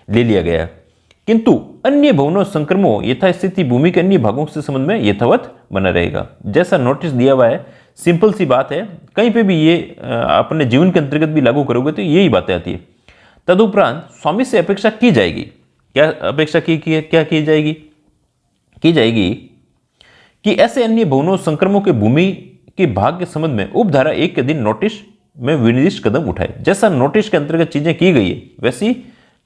ले लिया गया है। किंतु अन्य भवनों संक्रमों यथास्थिति भूमि के अन्य भागों से संबंध में यथावत बना रहेगा। जैसा नोटिस दिया हुआ है, सिंपल सी बात है, कहीं पे भी ये अपने जीवन के अंतर्गत भी लागू करोगे तो यही बातें आती है। तदुपरांत स्वामी से अपेक्षा की जाएगी, क्या अपेक्षा क्या की जाएगी कि ऐसे अन्य भवनों संक्रमों के भूमि के भाग के संबंध में उपधारा 1 के अधीन नोटिस में विनिर्दिष्ट कदम उठाए। जैसा नोटिस के अंतर्गत चीजें की गई है वैसी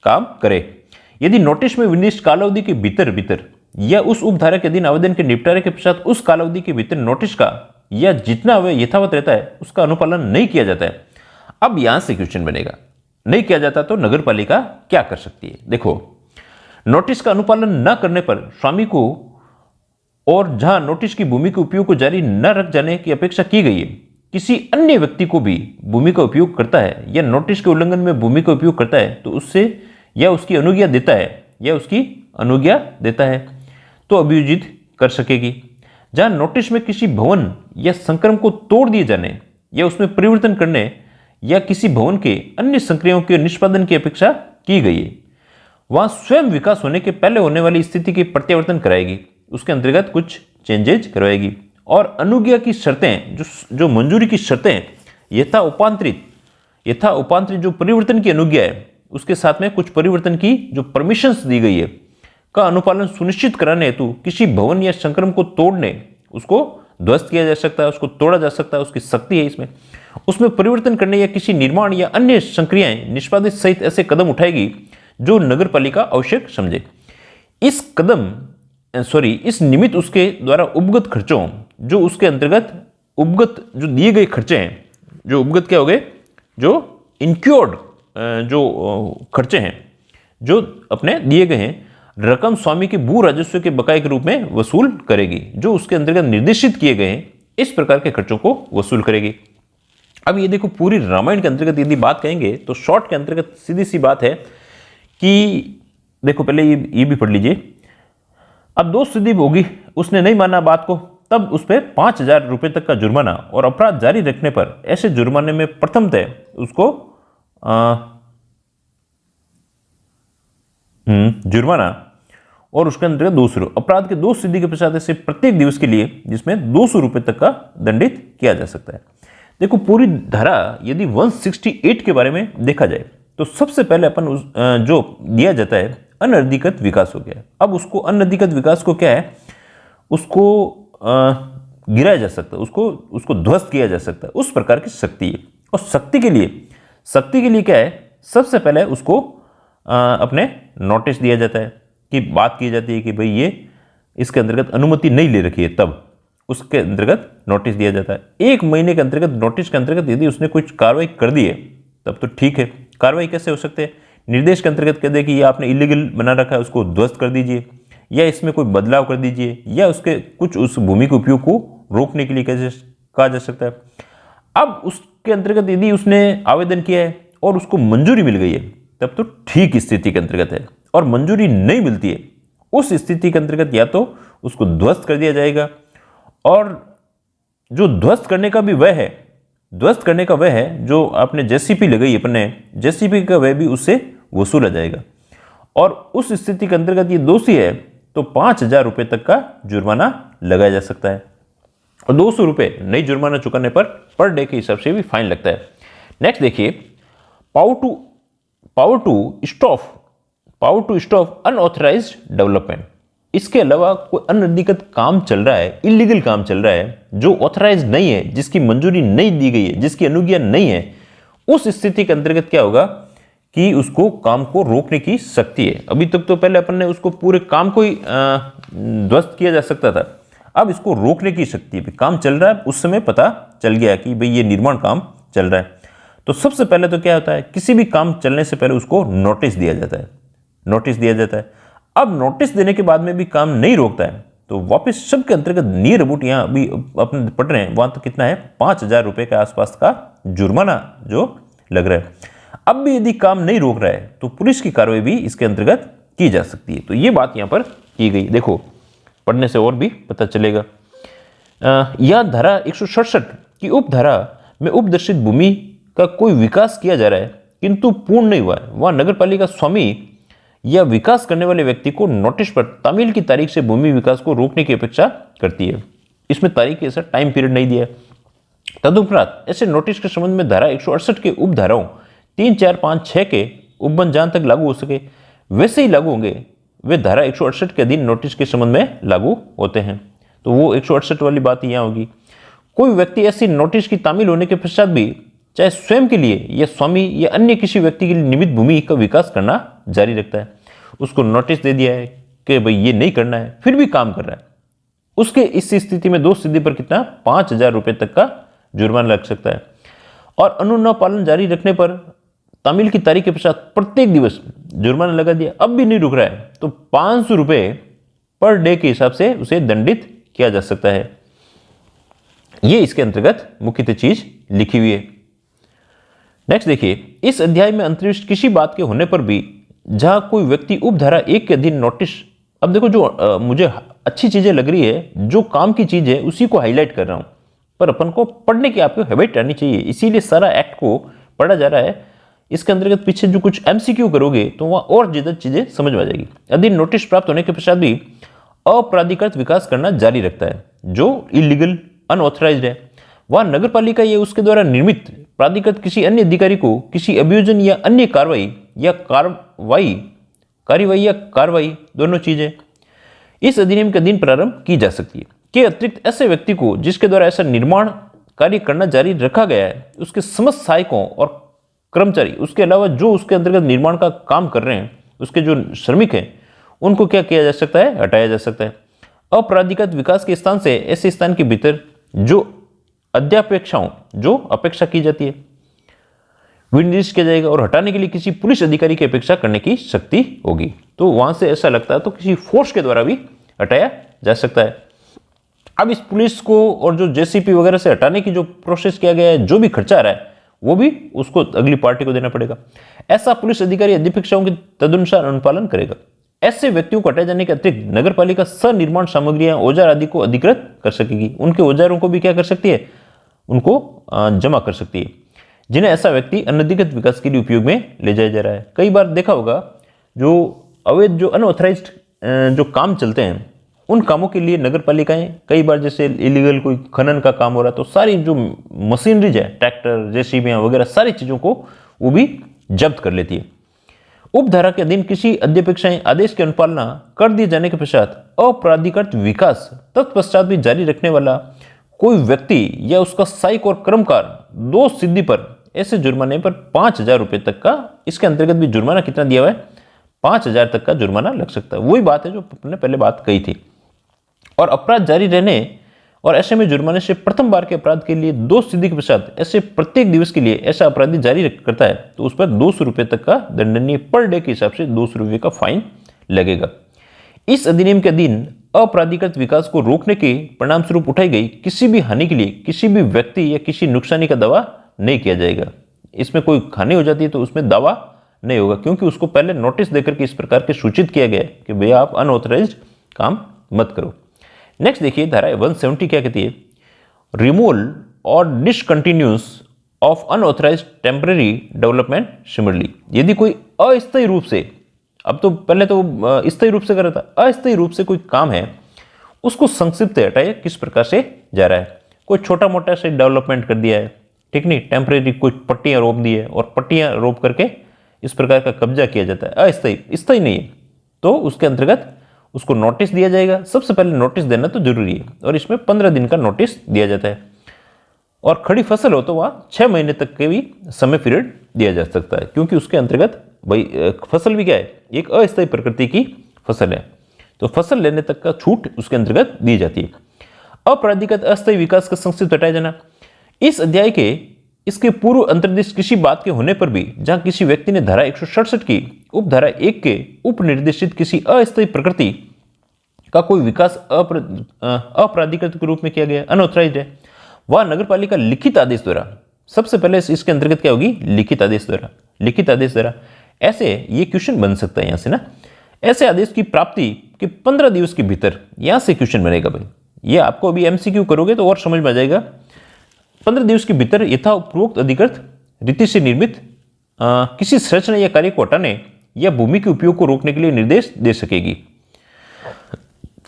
काम करे। यदि नोटिस में विनिर्दिष्ट कालावधि के भीतर या उस उपधारा के अधीन आवेदन के निपटारे के पश्चात उस कालावधि के भीतर नोटिस का या जितना वह यथावत रहता है उसका अनुपालन नहीं किया जाता है। अब यहां से क्वेश्चन बनेगा, नहीं किया जाता तो नगर पालिका क्या कर सकती है। देखो, नोटिस का अनुपालन न करने पर स्वामी को और जहां नोटिस की भूमि के उपयोग को जारी न रख जाने की अपेक्षा की गई है, किसी अन्य व्यक्ति को भी भूमि का उपयोग करता है या नोटिस के उल्लंघन में भूमि का उपयोग करता है तो उससे या उसकी अनुज्ञा देता है तो अभियोजित कर सकेगी। जहां नोटिस में किसी भवन या संक्रम को तोड़ दिए जाने या उसमें परिवर्तन करने या किसी भवन के अन्य संक्रियाओं के निष्पादन की अपेक्षा की गई है, वहां स्वयं विकास होने के पहले होने वाली स्थिति के प्रत्यावर्तन कराएगी, उसके अंतर्गत कुछ चेंजेज करवाएगी। और अनुज्ञा की शर्तें जो मंजूरी की शर्तें यथा उपांतरित जो परिवर्तन की अनुज्ञा है उसके साथ में कुछ परिवर्तन की जो परमिशंस दी गई है का अनुपालन सुनिश्चित कराने हेतु किसी भवन या संक्रम को तोड़ने उसको ध्वस्त किया जा सकता है, उसको तोड़ा जा सकता है, उसकी शक्ति है इसमें। उसमें परिवर्तन करने या किसी निर्माण या अन्य संक्रियाएं निष्पादित सहित ऐसे कदम उठाएगी जो नगर पालिका आवश्यक समझे। इस निमित्त उसके द्वारा उपगत खर्चों जो उसके अंतर्गत उपगत जो दिए गए खर्चे हैं, जो उपगत क्या हो गए, जो इंक्योर्ड जो खर्चे हैं जो अपने दिए गए हैं, रकम स्वामी के भू राजस्व के बकाये के रूप में वसूल करेगी, जो उसके अंतर्गत निर्देशित किए गए हैं इस प्रकार के खर्चों को वसूल करेगी। अब ये देखो, पूरी रामायण के अंतर्गत यदि बात कहेंगे तो शॉर्ट के अंतर्गत सीधी सी बात है कि देखो, पहले ये भी पढ़ लीजिए। अब दोष सिद्धि होगी, उसने नहीं माना बात को, तब उस पर 5,000 रुपये तक का जुर्माना और अपराध जारी रखने पर ऐसे जुर्माने में प्रथमतः उसको जुर्माना और उसके अंतर्गत 200 अपराध के दोष सिद्धि के पश्चात ऐसे प्रत्येक दिवस के लिए जिसमें 200 रुपये तक का दंडित किया जा सकता है। देखो, पूरी धारा यदि 168 के बारे में देखा जाए तो सबसे पहले अपन जो दिया जाता है अनधिकृत विकास हो गया। अब उसको अनधिकृत विकास को क्या है, उसको गिराया जा सकता है, उसको ध्वस्त किया जा सकता है, उस प्रकार की शक्ति है। और शक्ति के लिए क्या है, सबसे पहले उसको अपने नोटिस दिया जाता है कि बात की जाती है कि भाई ये इसके अंतर्गत अनुमति नहीं ले रखी है, तब उसके अंतर्गत नोटिस दिया जाता है। 1 महीने के अंतर्गत नोटिस के अंतर्गत यदि उसने कुछ कार्रवाई कर दी है तब तो ठीक है। कार्रवाई कैसे हो सकते हैं, निर्देश के अंतर्गत कह दे कि ये आपने इलीगल बना रखा है, उसको ध्वस्त कर दीजिए या इसमें कोई बदलाव कर दीजिए या उसके कुछ उस भूमि के उपयोग को रोकने के लिए कहा जा सकता है। अब उसके अंतर्गत यदि उसने आवेदन किया है और उसको मंजूरी मिल गई है तब तो ठीक स्थिति के अंतर्गत है, और मंजूरी नहीं मिलती है उस स्थिति के अंतर्गत या तो उसको ध्वस्त कर दिया जाएगा, और जो ध्वस्त करने का वह है जो आपने जेसीपी लगाई है, अपने जेसीपी का वह भी उससे वसूला जाएगा। और उस स्थिति के अंतर्गत ये दोषी है तो 5,000 रुपये तक का जुर्माना लगाया जा सकता है, और 200 रुपये नई जुर्माना चुकाने पर डे के हिसाब से भी फाइन लगता है। नेक्स्ट देखिए, power to stop unauthorised development. इसके अलावा कोई अनधिकृत काम चल रहा है, इलीगल काम चल रहा है जो ऑथराइज नहीं है, जिसकी मंजूरी नहीं दी गई है, जिसकी अनुज्ञा नहीं है, उस स्थिति के अंतर्गत क्या होगा कि उसको काम को रोकने की शक्ति है। अभी तक तो पहले अपन ने उसको पूरे काम को ही ध्वस्त किया जा सकता था, अब इसको रोकने की शक्ति है। काम चल रहा है, उस समय पता चल गया कि भाई ये निर्माण काम चल रहा है, तो सबसे पहले तो क्या होता है, किसी भी काम चलने से पहले उसको नोटिस दिया जाता है। अब नोटिस देने के बाद में भी काम नहीं रोकता है तो वापस सबके अंतर्गत नियर अबाउट यहाँ अभी अपन पढ़ रहे हैं वहां तो कितना है, 5,000 रुपये के आसपास का जुर्माना जो लग रहा है। अब भी यदि काम नहीं रोक रहा है तो पुलिस की कार्रवाई भी इसके अंतर्गत की जा सकती है। तो ये बात यहाँ पर की गई, देखो पढ़ने से और भी पता चलेगा। यह धारा 167 की उपधारा में उपदर्शित भूमि का कोई विकास किया जा रहा है किंतु पूर्ण नहीं हुआ है, वहां नगर पालिका स्वामी या विकास करने वाले व्यक्ति को नोटिस पर तामील की तारीख से भूमि विकास को रोकने की अपेक्षा करती है। इसमें तारीख ऐसा टाइम पीरियड नहीं दिया है। तदुपरांत ऐसे नोटिस के संबंध में धारा 168 के उपधाराओं 3, 4, 5, 6 के उपबंध जहां तक लागू हो सके वैसे ही लागू होंगे, वे धारा 168 के अधीन नोटिस के संबंध में लागू होते हैं। तो वो 168 वाली बात यहाँ होगी। कोई व्यक्ति ऐसी नोटिस की तामील होने के पश्चात भी चाहे स्वयं के लिए या स्वामी या अन्य किसी व्यक्ति के लिए निमित्त भूमि का विकास करना जारी रखता है। उसको नोटिस दे दिया है कि भाई ये नहीं करना है, फिर भी काम कर रहा है, उसके इस स्थिति में दोष सिद्धि पर कितना 5,000 रुपये तक का जुर्माना लग सकता है। और अनुना पालन जारी रखने पर तामील की तारीख के पश्चात प्रत्येक दिवस जुर्माना लगा दिया, अब भी नहीं रुक रहा है, तो 500 रुपये पर डे के हिसाब से उसे दंडित किया जा सकता है। ये इसके अंतर्गत मुख्यतः चीज लिखी हुई है। नेक्स्ट देखिए, इस अध्याय में अंतरिष्ट किसी बात के होने पर भी जहां कोई व्यक्ति उपधारा 1 के अधीन नोटिस, अब देखो जो मुझे अच्छी चीजें लग रही है, जो काम की चीज है उसी को हाईलाइट कर रहा हूं, पर अपन को पढ़ने की आपको हैबिट आनी चाहिए, इसीलिए सारा एक्ट को पढ़ा जा रहा है। इसके अंतर्गत पीछे जो कुछ एमसीक्यू करोगे तो वहां और ज्यादा चीजें समझ में आ जाएगी। अधीन नोटिस प्राप्त होने के पश्चात भी अपराधिकृत विकास करना जारी रखता है, जो इलीगल अनऑथराइज्ड है। वह नगर पालिका या उसके द्वारा निर्मित प्राधिकृत किसी अन्य अधिकारी को किसी अभियोजन या अन्य कार्रवाई दोनों चीजें इस अधिनियम के अधीन प्रारंभ की जा सकती है। के अतिरिक्त ऐसे व्यक्ति को जिसके द्वारा ऐसा निर्माण कार्य करना जारी रखा गया है, उसके समस्त सहायकों और कर्मचारी, उसके अलावा जो उसके अंतर्गत निर्माण का काम कर रहे हैं, उसके जो श्रमिक हैं, उनको क्या किया जा सकता है, हटाया जा सकता है। अपराधिकृत विकास के स्थान से ऐसे स्थान के भीतर जो अध्यापेक्षाओं जो अपेक्षा की जाती है विनिर्दिष्ट किया जाएगा, और हटाने के लिए किसी पुलिस अधिकारी की अपेक्षा करने की शक्ति होगी। तो वहां से ऐसा लगता है तो किसी फोर्स के द्वारा भी हटाया जा सकता है। अब इस पुलिस को और जो जेसीपी वगैरह से हटाने की जो प्रोसेस किया गया है, जो भी खर्चा आ रहा है वो भी उसको अगली पार्टी को देना पड़ेगा। ऐसा पुलिस अधिकारी अध्यपेक्षाओं के तदनुसार अनुपालन करेगा। ऐसे व्यक्तियों को हटाए जाने के अतिरिक्त नगर पालिका सनिर्माण सामग्रियां औजार आदि को अधिकृत कर सकेगी। उनके औजारों को भी क्या कर सकती है, उनको जमा कर सकती है, जिन्हें ऐसा व्यक्ति अनधिकृत विकास के लिए उपयोग में ले जाया जा रहा है। कई बार देखा होगा जो अवैध जो अनऑथराइज्ड जो काम चलते हैं, उन कामों के लिए नगर पालिकाएं कई बार, जैसे इलीगल कोई खनन का काम हो रहा है, तो सारी जो मशीनरीज है, ट्रैक्टर, जेसीबियां वगैरह सारी चीजों को वो भी जब्त कर लेती है। उपधारा के अधीन किसी अध्यपेक्षाएं आदेश की अनुपालना कर दिए जाने के पश्चात अपराधिकृत विकास तत्पश्चात भी जारी रखने वाला कोई व्यक्ति या उसका सहायक और कर्मकार दोष सिद्धि पर ऐसे जुर्माने पर 5,000 रुपये तक का, इसके अंतर्गत भी जुर्माना कितना दिया हुआ है, 5,000 तक का जुर्माना लग सकता है। वही बात है जो हमने पहले बात कही थी। और अपराध जारी रहने और ऐसे में जुर्माने से प्रथम बार के अपराध के लिए दोष सिद्धि के पश्चात ऐसे प्रत्येक दिवस के लिए ऐसा अपराधी जारी करता है तो उस पर 200 रुपये तक का दंडनीय, पर डे के हिसाब से 200 रुपये का फाइन लगेगा। इस अधिनियम के अधीन अपराधिकृत विकास को रोकने के परिणाम स्वरूप उठाई गई किसी भी हानि के लिए किसी भी व्यक्ति या किसी नुकसानी का दावा नहीं किया जाएगा। इसमें कोई हानि हो जाती है तो उसमें दावा नहीं होगा, क्योंकि उसको पहले नोटिस देकर के इस प्रकार के सूचित किया गया कि भैया आप अनऑथराइज्ड काम मत करो। नेक्स्ट देखिए, धारा 170 क्या कहती है, रिमूवल और discontinuance of unauthorised temporary development similarly. यदि कोई अस्थायी रूप से, अब तो पहले तो स्थायी रूप से कर रहा था, अस्थायी रूप से कोई काम है उसको संक्षिप्त हटाया किस प्रकार से जा रहा है। कोई छोटा मोटा से डेवलपमेंट कर दिया है, ठीक नहीं, टेम्परेरी कुछ पट्टियां रोप दी है और पट्टियां रोप करके इस प्रकार का कब्जा किया जाता है, अस्थायी, स्थायी नहीं है, तो उसके अंतर्गत उसको नोटिस दिया जाएगा। सबसे पहले नोटिस देना तो जरूरी है और इसमें 15 दिन का नोटिस दिया जाता है। और खड़ी फसल हो तो वहां 6 महीने तक के भी समय पीरियड दिया जा सकता है, क्योंकि उसके अंतर्गत भाई फसल भी क्या है, एक अस्थायी प्रकृति की फसल है, तो फसल लेने तक का छूट उसके अंतर्गत दी जाती है। अपराधिकृत अस्थायी विकास का संक्षिप्त हटाया जाना। इस अध्याय के इसके पूर्व अंतर्दिष्ट किसी बात के होने पर भी जहां किसी व्यक्ति ने धारा 167 की उपधारा 1 के उपनिर्देशित किसी अस्थायी प्रकृति का कोई विकास अपराधिकृत के रूप में किया गया, अनऑथराइज्ड है, वह नगर पालिका लिखित आदेश द्वारा, सबसे पहले इसके अंतर्गत क्या होगी, लिखित आदेश द्वारा, लिखित आदेश द्वारा। ऐसे ये क्वेश्चन बन सकता है यहां से ना, ऐसे आदेश की प्राप्ति के 15 दिवस के भीतर, यहां से क्वेश्चन बनेगा भाई, ये आपको अभी एमसीक्यू करोगे तो और समझ में आ जाएगा। 15 दिवस के भीतर यथापूर्वक अधिकृत रीति से निर्मित किसी संरचना या कार्य को हटाने या भूमि के उपयोग को रोकने के लिए निर्देश दे सकेगी।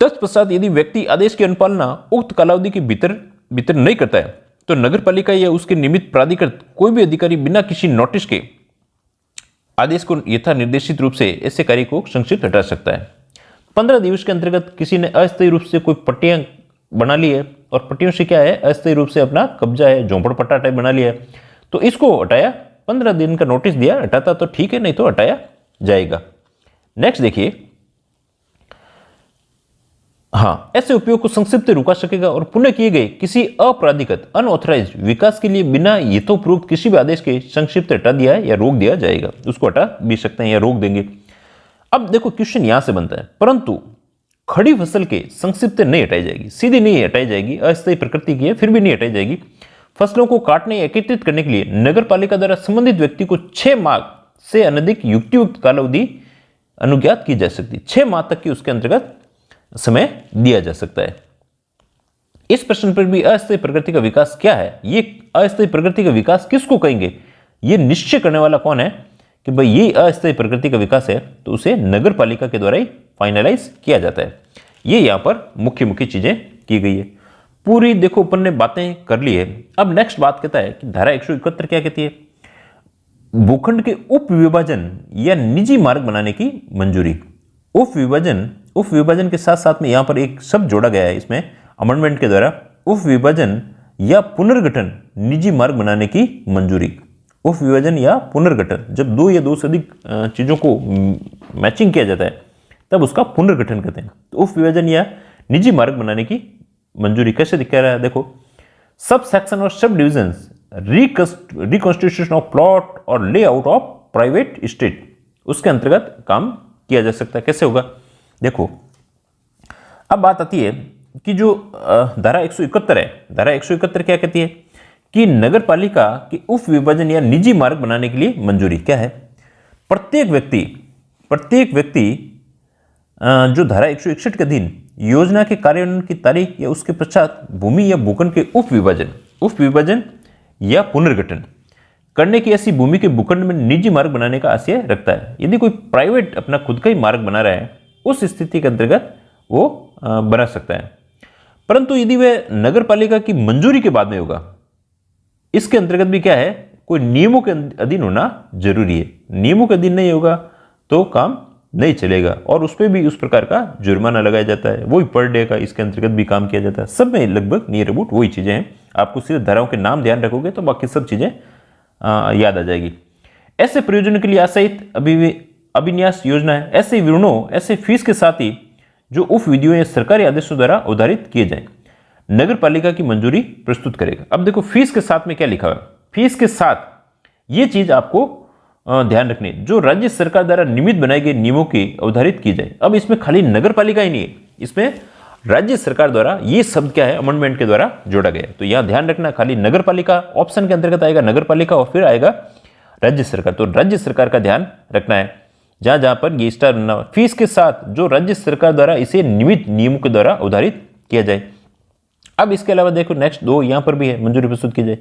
तत्पश्चात यदि व्यक्ति आदेश की अनुपालना उक्त कालावधि के भीतर नहीं करता है तो नगर पालिका या उसके निमित्त प्राधिकृत कोई भी अधिकारी बिना किसी नोटिस के आदेश को यथा निर्देशित रूप से ऐसे कार्य को संक्षिप्त हटा सकता है। 15 दिवस के अंतर्गत किसी ने अस्थायी रूप से कोई पट्टियां बना ली है और पट्टियों से क्या है, अस्थायी रूप से अपना कब्जा है, झोंपड़ पट्टा टाइप बना लिया है, तो इसको हटाया, 15 दिन का नोटिस दिया, हटाता तो ठीक है, नहीं तो हटाया जाएगा। नेक्स्ट देखिए, हाँ, ऐसे उपयोग को संक्षिप्त रुका सकेगा और पुनः किए गए किसी अपराधिकृत अनऑथराइज विकास के लिए बिना यथोपरोक्त किसी भी आदेश के संक्षिप्त हटा दिया या रोक दिया जाएगा। उसको हटा भी सकते हैं या रोक देंगे। अब देखो क्वेश्चन यहां से बनता है, परंतु खड़ी फसल के संक्षिप्त नहीं हटाई जाएगी, सीधी नहीं हटाई जाएगी, अस्थायी प्रकृति की है फिर भी नहीं हटाई जाएगी। फसलों को काटने या एकत्रित करने के लिए नगर पालिका द्वारा संबंधित व्यक्ति को 6 माह से अनधिक युक्तियुक्त कालावधि अनुज्ञात की जा सकती है। 6 माह तक की उसके अंतर्गत समय दिया जा सकता है। इस प्रश्न पर भी अस्थायी प्रकृति का विकास क्या है, ये अस्थायी प्रकृति का विकास किसको कहेंगे, ये निश्चय करने वाला कौन है कि भाई ये अस्थायी प्रकृति का विकास है, तो उसे नगर पालिका के द्वारा ही फाइनलाइज किया जाता है। ये यहां पर मुख्य मुख्य चीजें की गई है। पूरी देखो अपन ने बातें कर ली है। अब नेक्स्ट बात कहता है कि धारा 171 क्या कहती है, भूखंड के उप विभाजन या निजी मार्ग बनाने की मंजूरी। उप विभाजन के साथ साथ में यहां पर एक शब्द जोड़ा गया है इसमें अमेंडमेंट के द्वारा, उप विभाजन या पुनर्गठन निजी मार्ग बनाने की मंजूरी। उप विभाजन या पुनर्गठन, जब 2 या 2 से अधिक चीजों को मैचिंग किया जाता है तब उसका पुनर्गठन कहते हैं। तो उप विभाजन या निजी मार्ग बनाने की मंजूरी कैसे दिख रहा है, देखो, सब सेक्शन और sub division, reconstitution of plot और लेआउट ऑफ प्राइवेट स्टेट, उसके अंतर्गत काम किया जा सकता है। कैसे होगा, देखो, अब बात आती है कि जो धारा 171 है, धारा 171 क्या कहती है कि नगर पालिका के उप विभाजन या निजी मार्ग बनाने के लिए मंजूरी क्या है, प्रत्येक व्यक्ति जो धारा 161 के अधीन योजना के कार्यान्वयन की तारीख या उसके पश्चात भूमि या भूखंड के उप विभाजन या पुनर्गठन करने की ऐसी भूमि के भूखंड में निजी मार्ग बनाने का आशय रखता है। यदि कोई प्राइवेट अपना खुद का ही मार्ग बना रहा है, उस स्थिति के अंतर्गत वो बना सकता है, परंतु यदि वह नगर पालिका की मंजूरी के बाद में होगा, इसके अंतर्गत भी क्या है, कोई नियमों के अधीन होना जरूरी है। नियमों के अधीन नहीं होगा तो काम नहीं चलेगा और उस पर भी उस प्रकार का जुर्माना लगाया जाता है, वही पर डे का इसके अंतर्गत भी काम किया जाता है। सब में लगभग नियर अबाउट वही चीजें हैं। आपको सिर्फ धाराओं के नाम ध्यान रखोगे तो बाकी सब चीजें याद आ जाएगी। ऐसे प्रयोजनों के लिए आश्रित अभिन्यास योजना है, ऐसे विवरणों, ऐसे फीस के साथ ही जो उप विधियों या सरकारी आदेशों द्वारा उधारित किए जाएं, नगर पालिका की मंजूरी प्रस्तुत करेगा। अब देखो फीस के साथ में क्या लिखा हुआ है, फीस के साथ ये चीज आपको ध्यान रखनी, जो राज्य सरकार द्वारा नियमित बनाए गए नियमों की अवधारित की जाए। अब इसमें खाली नगर पालिका ही नहीं है, इसमें राज्य सरकार द्वारा, ये शब्द क्या है, अमेंडमेंट के द्वारा जोड़ा गया है। तो यहां ध्यान रखना, खाली नगर पालिका ऑप्शन के अंतर्गत आएगा नगर पालिका और फिर आएगा राज्य सरकार। तो राज्य सरकार का ध्यान रखना है जहां जहां पर ये स्टार बनना, फीस के साथ जो राज्य सरकार द्वारा इसे नियमित नियमों के द्वारा अवधारित किया जाए। अब इसके अलावा देखो नेक्स्ट 2 यहां पर भी है, मंजूरी प्रस्तुत की जाए।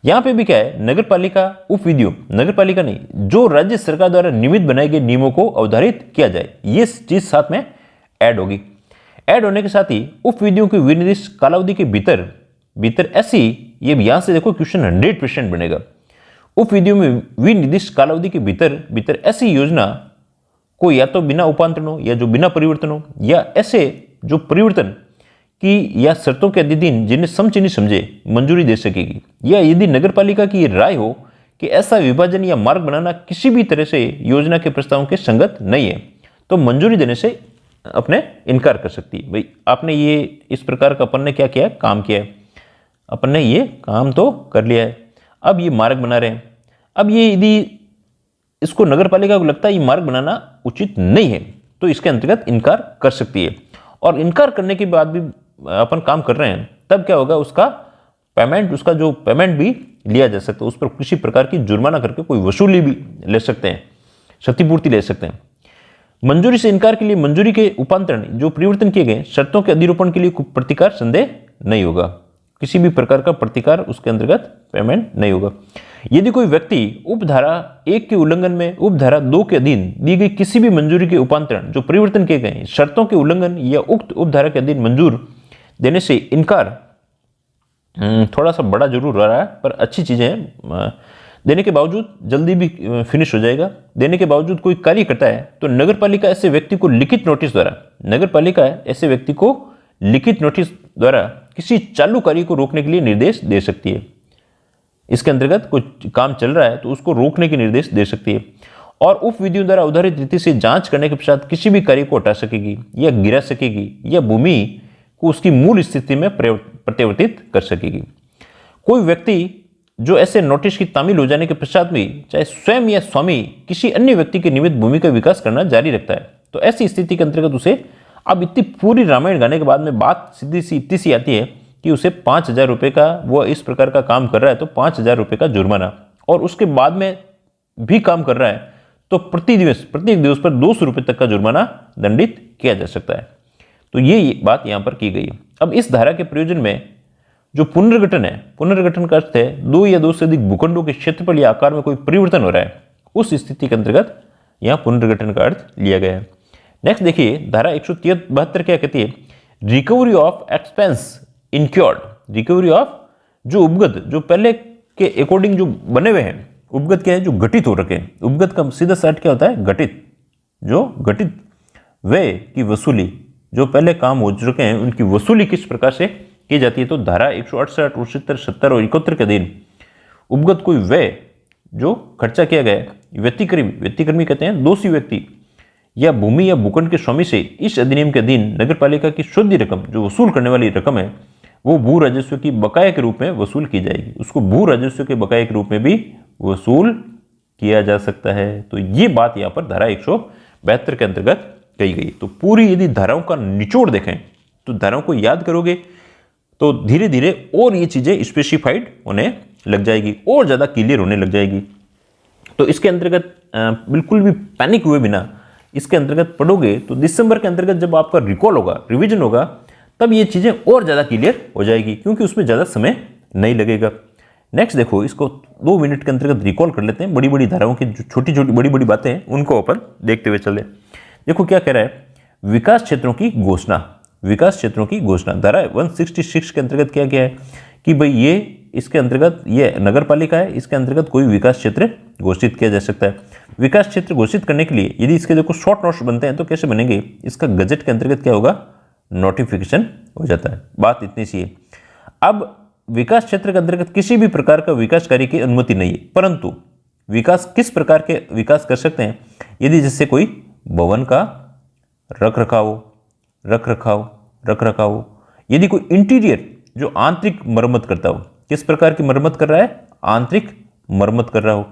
यहां पे भी क्या है, नगर पालिका उप विधियों, नगर पालिका नहीं, जो राज्य सरकार द्वारा नियमित बनाए गए नियमों को अवधारित किया जाए, ये चीज साथ में ऐड होगी। ऐड होने के साथ ही उप विधियों की विनिर्दिष्ट कालावधि के भीतर ऐसी, ये यहां से देखो क्वेश्चन 100% बनेगा। उप विधियों में विनिर्दिष्ट कालावधि के भीतर ऐसी योजना को या तो बिना उपांतरणों या जो बिना परिवर्तनों या ऐसे जो परिवर्तन की या शर्तों के अधीन जिन्हें समझनी समझे मंजूरी दे सकेगी, या यदि नगर पालिका की राय हो कि ऐसा विभाजन या मार्ग बनाना किसी भी तरह से योजना के प्रस्तावों के संगत नहीं है, तो मंजूरी देने से अपने इनकार कर सकती है। भाई आपने ये इस प्रकार का अपन ने क्या किया, काम किया है, अपन ने ये काम तो कर लिया है, अब ये मार्ग बना रहे हैं। अब ये यदि इसको नगर पालिका को लगता है ये मार्ग बनाना उचित नहीं है, तो इसके अंतर्गत इनकार कर सकती है। और इनकार करने के बाद भी अपन काम कर रहे हैं, तब क्या होगा, उसका पेमेंट, उसका जो पेमेंट भी लिया जा सकता है, उस पर किसी प्रकार की जुर्माना करके कोई वसूली भी ले सकते हैं, क्षतिपूर्ति ले सकते हैं। मंजूरी से इनकार के लिए मंजूरी के उपांतरण जो परिवर्तन किए गए शर्तों के अधिरोपण के लिए प्रतिकार संदेह नहीं होगा, किसी भी प्रकार का प्रतिकार उसके अंतर्गत पेमेंट नहीं होगा। यदि कोई व्यक्ति उपधारा 1 के उल्लंघन में उपधारा 2 के अधीन दी गई किसी भी मंजूरी के उपांतरण जो परिवर्तन किए गए शर्तों के उल्लंघन या उक्त उपधारा के अधीन मंजूर देने से इनकार, थोड़ा सा बड़ा जरूर हो रहा है पर अच्छी चीजें हैं, देने के बावजूद जल्दी भी फिनिश हो जाएगा, देने के बावजूद कोई कार्य करता है तो नगर पालिका ऐसे व्यक्ति को लिखित नोटिस द्वारा, नगर पालिका ऐसे व्यक्ति को लिखित नोटिस द्वारा किसी चालू कार्य को रोकने के लिए निर्देश दे सकती है। इसके अंतर्गत कुछ काम चल रहा है तो उसको रोकने के निर्देश दे सकती है और उप विधियों द्वारा उदाहरित रीति से जांच करने के पश्चात किसी भी कार्य को हटा सकेगी या गिरा सकेगी या भूमि को उसकी मूल स्थिति में प्रत्यावर्तित कर सकेगी। कोई व्यक्ति जो ऐसे नोटिस की तामील हो जाने के पश्चात भी चाहे स्वयं या स्वामी किसी अन्य व्यक्ति के निमित्त भूमि का विकास करना जारी रखता है तो ऐसी स्थिति के अंतर्गत उसे, अब इतनी पूरी रामायण गाने के बाद में बात सीधी सी इतनी सी आती है कि उसे 5,000 रुपये का, वो इस प्रकार का काम कर रहा है तो 5,000 रुपये का जुर्माना, और उसके बाद में भी काम कर रहा है तो प्रत्येक दिवस पर 200 रुपये तक का जुर्माना दंडित किया जा सकता है। तो ये बात यहाँ पर की गई है। अब इस धारा के प्रयोजन में जो पुनर्गठन है, पुनर्गठन का अर्थ है 2 या 2 से अधिक भूखंडों के क्षेत्रफल या आकार में कोई परिवर्तन हो रहा है, उस स्थिति के अंतर्गत यहाँ पुनर्गठन का अर्थ लिया गया है। नेक्स्ट देखिए धारा 172 क्या कहती है, recovery of expense incurred. Recovery of जो उपगत, जो पहले के अकॉर्डिंग जो बने हुए हैं, उपगत क्या है, जो घटित हो रखे हैं। उपगत का सीधा अर्थ क्या होता है, घटित, जो घटित व्यय की वसूली, जो पहले काम हो चुके हैं उनकी वसूली किस प्रकार से की जाती है। तो धारा 168, 69, 70 और 71 के अधीन उपगत कोई व्यय जो खर्चा किया गया, व्यतिक्रमी कहते हैं दोषी व्यक्ति या भूमि या भूखंड के स्वामी से इस अधिनियम के अधीन नगरपालिका की शुद्ध रकम, जो वसूल करने वाली रकम है, वो भू राजस्व की बकाया के रूप में वसूल की जाएगी। उसको भू राजस्व के बकाया के रूप में भी वसूल किया जा सकता है। तो ये बात यहाँ पर धारा 172 के अंतर्गत कही गई। तो पूरी यदि धाराओं का निचोड़ देखें तो धाराओं को याद करोगे तो धीरे धीरे और ये चीजें स्पेसिफाइड होने लग जाएगी और ज्यादा क्लियर होने लग जाएगी। तो इसके अंतर्गत बिल्कुल भी पैनिक हुए बिना इसके अंतर्गत पढ़ोगे तो दिसंबर के अंतर्गत जब आपका रिकॉल होगा, रिवीजन होगा, तब ये चीजें और ज्यादा क्लियर हो जाएगी क्योंकि उसमें ज्यादा समय नहीं लगेगा। नेक्स्ट देखो, इसको 2 मिनट के अंतर्गत रिकॉल कर लेते हैं। बड़ी बड़ी धाराओं की जो छोटी छोटी बड़ी बड़ी बातें हैं उनको अपन देखते हुए चले। देखो क्या कह रहा है, विकास क्षेत्रों की घोषणा। विकास क्षेत्रों की घोषणा धारा 166 के अंतर्गत क्या क्या है कि भाई ये इसके अंतर्गत ये नगर पालिका है, इसके अंतर्गत कोई विकास क्षेत्र घोषित किया जा सकता है। विकास क्षेत्र घोषित करने के लिए यदि इसके देखो शॉर्ट नोट्स बनते हैं तो कैसे बनेंगे, इसका गजट के अंतर्गत क्या होगा, नोटिफिकेशन हो जाता है। बात इतनी सी है। अब विकास क्षेत्र के अंतर्गत किसी भी प्रकार का विकास कार्य की अनुमति नहीं है, परंतु विकास किस प्रकार के विकास कर सकते हैं, यदि जिससे कोई भवन का रख रखाव, यदि कोई इंटीरियर जो आंतरिक मरम्मत करता हो, किस प्रकार की मरम्मत कर रहा है, आंतरिक मरम्मत कर रहा हो।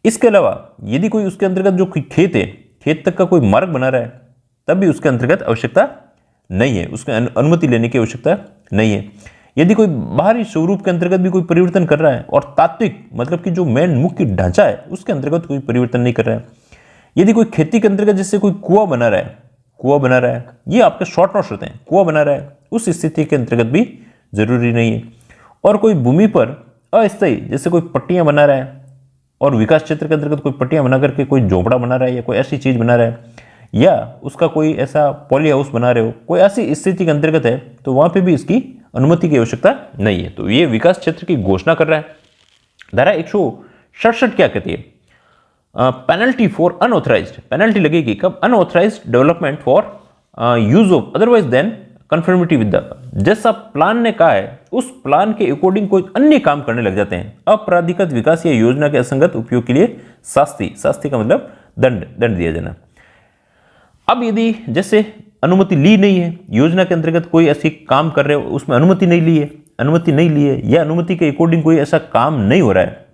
इसके अलावा यदि कोई उसके अंतर्गत जो खेत है, खेत तक का कोई मार्ग बना रहा है, तब भी उसके अंतर्गत आवश्यकता नहीं है, उसके अनुमति लेने की आवश्यकता नहीं है। यदि कोई बाहरी स्वरूप के अंतर्गत भी कोई परिवर्तन कर रहा है और तात्विक मतलब कि जो मेन मुख्य ढांचा है उसके अंतर्गत कोई परिवर्तन नहीं कर रहा है, यदि कोई खेती के अंतर्गत जैसे कोई कुआं बना रहा है, ये आपके शॉर्ट नोट्स होते हैं, कुआं बना रहा है, उस स्थिति के अंतर्गत भी जरूरी नहीं है। और कोई भूमि पर अस्थायी जैसे कोई पट्टियां बना रहा है और विकास क्षेत्र के अंतर्गत कोई पट्टियां बना करके कोई झोपड़ा बना रहा है या कोई ऐसी चीज बना रहा है, या उसका कोई ऐसा पॉली हाउस बना रहे हो, कोई ऐसी स्थिति के अंतर्गत है, तो वहां पे भी इसकी अनुमति की आवश्यकता नहीं है। तो ये विकास क्षेत्र की घोषणा कर रहा है। धारा 167 क्या कहती है, पेनल्टी फॉर अनऑथराइज्ड। पेनल्टी लगेगी कब, unauthorised development for use of otherwise than conformity with the, जैसा प्लान ने कहा है उस प्लान के अकॉर्डिंग कोई अन्य काम करने लग जाते हैं, अपराधिकृत विकास या योजना के असंगत उपयोग के लिए शास्ति का मतलब दंड दिया जाना। अब यदि जैसे अनुमति ली नहीं है, योजना के अंतर्गत कोई ऐसी काम कर रहे हो उसमें अनुमति नहीं ली है या अनुमति के अकॉर्डिंग कोई ऐसा काम नहीं हो रहा है,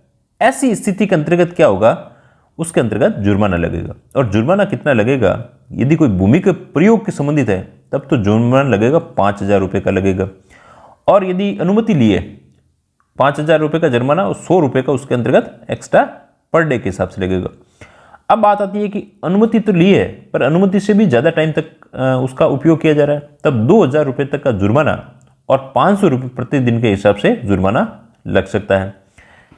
ऐसी स्थिति के अंतर्गत क्या होगा, उसके अंतर्गत जुर्माना लगेगा। और जुर्माना कितना लगेगा, यदि कोई भूमि के प्रयोग के संबंधित है तब तो जुर्माना लगेगा 5,000 रुपये का लगेगा। और यदि अनुमति ली है 5,000 रुपये का जुर्माना और 100 रुपये का उसके अंतर्गत एक्स्ट्रा पर डे के हिसाब से लगेगा। अब बात आती है कि अनुमति तो ली है पर अनुमति से भी ज़्यादा टाइम तक उसका उपयोग किया जा रहा है, तब 2,000 रुपये तक का जुर्माना और 500 रुपये प्रतिदिन के हिसाब से जुर्माना लग सकता है।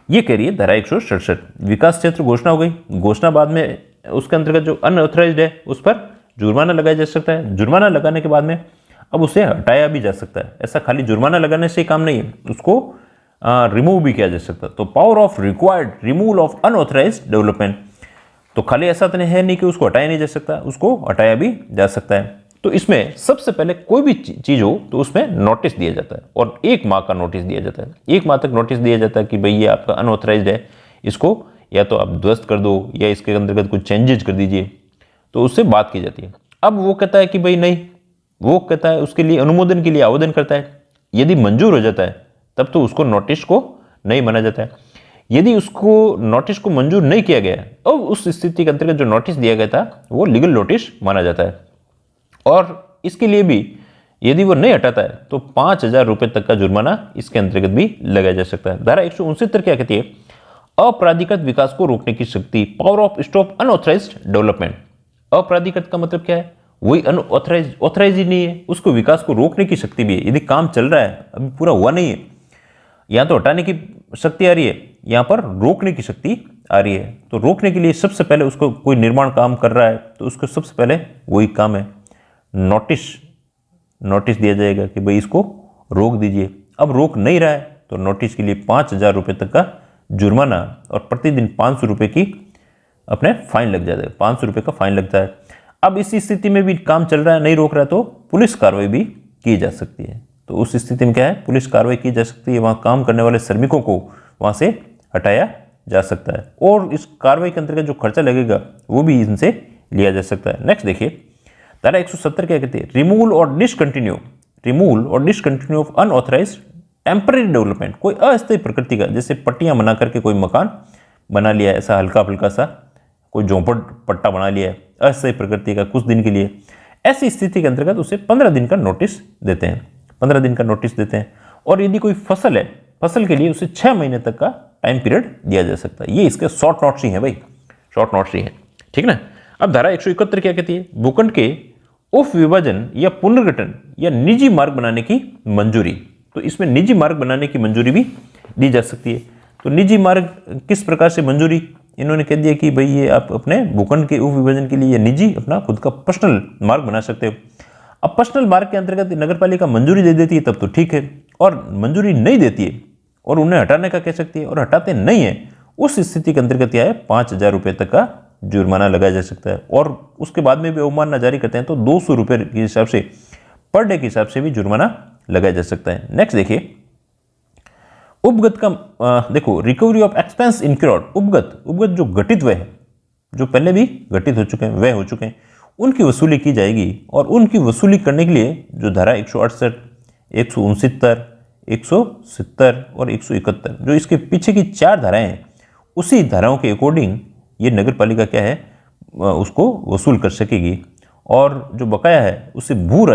ये कह रही है धारा 167। विकास क्षेत्र घोषणा हो गई, घोषणा बाद में उसके अंतर्गत जो अनऑथराइज्ड है उस पर जुर्माना लगाया जा सकता है। जुर्माना लगाने के बाद में अब उसे हटाया भी जा सकता है, ऐसा खाली जुर्माना लगाने से ही काम नहीं है, उसको रिमूव भी किया जा सकता है। तो power of required removal of unauthorised development, तो खाली ऐसा तो है नहीं कि उसको हटाया नहीं जा सकता, उसको हटाया भी जा सकता है। तो इसमें सबसे पहले कोई भी चीज़ हो तो उसमें नोटिस दिया जाता है और 1 माह का नोटिस दिया जाता है। 1 माह तक नोटिस दिया जाता है कि भाई ये आपका अनऑथराइज्ड है, इसको या तो आप ध्वस्त कर दो या इसके अंतर्गत कुछ चेंजेज कर दीजिए, तो उससे बात की जाती है। अब वो कहता है कि भाई नहीं, वो कहता है उसके लिए अनुमोदन के लिए आवेदन करता है। यदि मंजूर हो जाता है तब तो उसको नोटिस को नहीं माना जाता है। यदि उसको नोटिस को मंजूर नहीं किया गया तो उस स्थिति के अंतर्गत जो नोटिस दिया गया था वो लीगल नोटिस माना जाता है। और इसके लिए भी यदि वो नहीं हटाता है तो 5,000 रुपये तक का जुर्माना इसके अंतर्गत भी लगाया जा सकता है। धारा 169 क्या कहती है? अपराधिकृत विकास को रोकने की शक्ति, power of stop unauthorised development. अपराधिकृत का मतलब क्या है? वही ऑथराइज ही नहीं है, उसको विकास को रोकने की शक्ति भी है। यदि काम चल रहा है, अभी पूरा हुआ नहीं है, यहाँ तो हटाने की शक्ति आ रही है, यहाँ पर रोकने की शक्ति आ रही है। तो रोकने के लिए सबसे पहले उसको कोई निर्माण काम कर रहा है तो उसको सबसे पहले वही काम है, नोटिस दिया जाएगा कि भाई इसको रोक दीजिए। अब रोक नहीं रहा है तो नोटिस के लिए 5,000 रुपये तक का जुर्माना और प्रतिदिन 500 रुपये की अपने फाइन लग जाता है, 500 रुपये का फाइन लगता है। अब इस स्थिति में भी काम चल रहा है, नहीं रोक रहा है, तो पुलिस कार्रवाई भी की जा सकती है। तो उस स्थिति में क्या है? पुलिस कार्रवाई की जा सकती है, वहाँ काम करने वाले श्रमिकों को वहाँ से हटाया जा सकता है और इस कार्रवाई के अंतर्गत जो खर्चा लगेगा वो भी इनसे लिया जा सकता है। नेक्स्ट देखिए, धारा 170 क्या कहती है? रिमूवल और discontinue of unauthorised temporary development. कोई अस्थायी प्रकृति का, जैसे पट्टियां बना करके कोई मकान बना लिया है, ऐसा हल्का फुल्का सा कोई झोंपड़ पट्टा बना लिया है अस्थायी प्रकृति का कुछ दिन के लिए, ऐसी स्थिति के अंतर्गत उसे 15 दिन का नोटिस देते हैं, 15 दिन का नोटिस देते हैं। और यदि कोई फसल है, फसल के लिए उसे 6 महीने तक का टाइम पीरियड दिया जा सकता है। ये इसके शॉर्ट नोट्स ही है भाई, शॉर्ट नोट्स ही है, ठीक ना। अब धारा 171 क्या कहती है? भूखंड के उप विभाजन या पुनर्गठन या निजी मार्ग बनाने की मंजूरी। तो इसमें निजी मार्ग बनाने की मंजूरी भी दी जा सकती है। तो निजी मार्ग किस प्रकार से मंजूरी? इन्होंने कह दिया कि भाई ये आप अपने भूखंड के उप विभाजन के लिए निजी अपना खुद का पर्सनल मार्ग बना सकते हो। अब पर्सनल मार्ग के अंतर्गत नगरपालिका मंजूरी दे देती है तब तो ठीक है, और मंजूरी नहीं देती है और उन्हें हटाने का कह सकती है और हटाते नहीं है, उस स्थिति के अंतर्गत क्या है? 5,000 रुपये तक का जुर्माना लगाया जा सकता है। और उसके बाद में भी अवमानना जारी करते हैं तो 200 रुपये के हिसाब से, पर डे के हिसाब से भी जुर्माना लगाया जा सकता है। नेक्स्ट देखिए, उपगत का देखो, रिकवरी ऑफ एक्सपेंस इनक्योर्ड। उपगत जो घटित व्यय है, जो पहले भी घटित हो चुके हैं, व्यय हो चुके हैं, उनकी वसूली की जाएगी। और उनकी वसूली करने के लिए जो धारा 168, 169, 170 और 171, जो इसके पीछे की 4 धाराएं हैं, उसी धाराओं के अकॉर्डिंग ये नगर पालिका क्या है? उसको वसूल कर सकेगी। और जो बकाया है उसे भू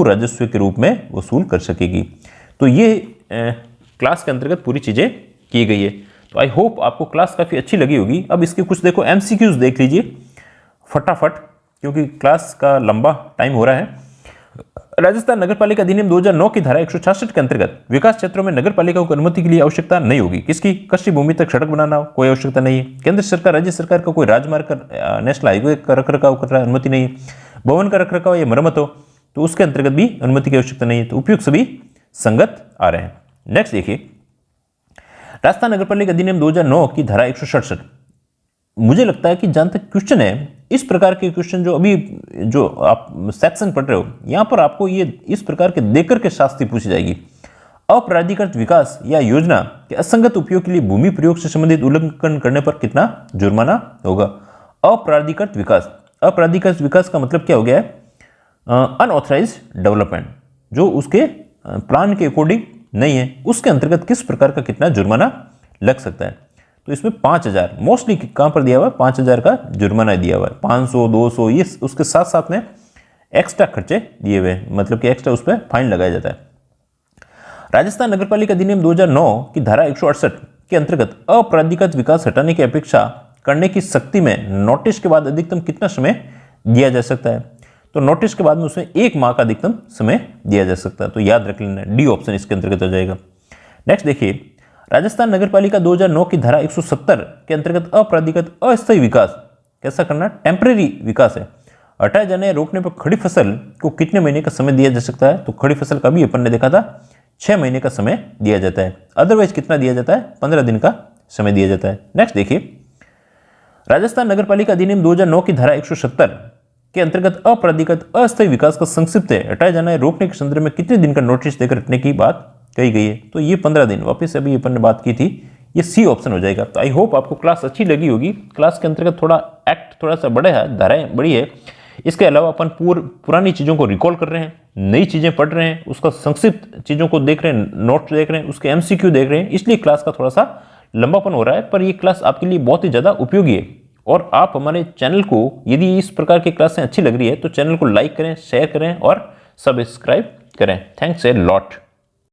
राजस्व के रूप में वसूल कर सकेगी। तो ये क्लास के अंतर्गत पूरी चीज़ें की गई है। तो आई होप आपको क्लास काफ़ी अच्छी लगी होगी। अब इसके कुछ देखो MCQs देख लीजिए फटाफट, क्योंकि क्लास का लंबा टाइम हो रहा है। राजस्थान नगरपालिका अधिनियम 2009 की धारा 166 के अंतर्गत विकास क्षेत्रों में नगरपालिकाओं को अनुमति के लिए आवश्यकता नहीं होगी। किसकी? कृषि भूमि तक सड़क बनाना हो, कोई आवश्यकता नहीं है। केंद्र सरकार, राज्य सरकार का कोई राजमार्ग का, नेशनल हाईवे का रखरखाव कर रहा है, अनुमति नहीं है। भवन का रखरखाव या मरम्मत हो तो उसके अंतर्गत भी अनुमति की आवश्यकता नहीं है। तो उपयुक्त सभी संगत आ रहे हैं। नेक्स्ट देखिए, राजस्थान नगरपालिका अधिनियम 2009 की धारा 167। मुझे लगता है कि जहां तक क्वेश्चन है, इस प्रकार के क्वेश्चन जो अभी जो आप सेक्शन पढ़ रहे हो, यहां पर आपको ये इस प्रकार के देकर के शास्ति पूछी जाएगी। अपराधिकृत विकास या योजना के असंगत उपयोग के लिए भूमि प्रयोग से संबंधित उल्लंघन करने पर कितना जुर्माना होगा? अपराधिकृत विकास का मतलब क्या हो गया है? अनऑथराइज्ड डेवलपमेंट, जो उसके प्लान के अकॉर्डिंग नहीं है, उसके अंतर्गत किस प्रकार का कितना जुर्माना लग सकता है? तो इसमें 5,000 मोस्टली कहां पर दिया हुआ है? 5,000 का जुर्माना दिया हुआ है। 500, 200 ये उसके साथ साथ में एक्स्ट्रा खर्चे दिए हुए हैं, मतलब कि एक्स्ट्रा उस पर फाइन लगाया जाता है। राजस्थान नगरपालिका अधिनियम 2009 की धारा 168 के अंतर्गत अपराधिकृत विकास हटाने की अपेक्षा करने की शक्ति में नोटिस के बाद अधिकतम कितना समय दिया जा सकता है? तो नोटिस के बाद में उसमें 1 माह का अधिकतम समय दिया जा सकता है। तो याद रख लेना, डी ऑप्शन इसके अंतर्गत हो जाएगा। नेक्स्ट देखिए, राजस्थान नगरपालिका 2009 की धारा 170 के अंतर्गत अपराधिकृत अस्थायी विकास कैसा करना? टेम्परेरी विकास है। हटाए जाने रोकने पर खड़ी फसल को कितने महीने का समय दिया जा सकता है? तो खड़ी फसल का भी अपन ने देखा था 6 महीने का समय दिया जाता है। अदरवाइज कितना दिया जाता है? 15 दिन का समय दिया जाता है। नेक्स्ट देखिए, राजस्थान नगरपालिका अधिनियम 2009 की धारा 170 के अंतर्गत अपराधिगत अस्थायी विकास का संक्षिप्त है, हटाया जाना है, रोकने के संदर्भ में कितने दिन का नोटिस देकर हटने की बात कही गई है। तो ये 15 दिन, वापस अभी अपन ने बात की थी, ये सी ऑप्शन हो जाएगा। तो आई होप आपको क्लास अच्छी लगी होगी। क्लास के अंतर्गत थोड़ा एक्ट थोड़ा सा बड़ा है, धाराएं बड़ी है। इसके अलावा अपन पुरानी चीज़ों को रिकॉल कर रहे हैं, नई चीज़ें पढ़ रहे हैं, उसका संक्षिप्त चीज़ों को देख रहे हैं, नोट्स देख रहे हैं, उसके MCQ देख रहे हैं, इसलिए क्लास का थोड़ा सा लंबापन हो रहा है। पर ये क्लास आपके लिए बहुत ही ज़्यादा उपयोगी है। और आप हमारे चैनल को, यदि इस प्रकार की क्लासें अच्छी लग रही है तो चैनल को लाइक करें, शेयर करें और सब्सक्राइब करें। Thanks a lot.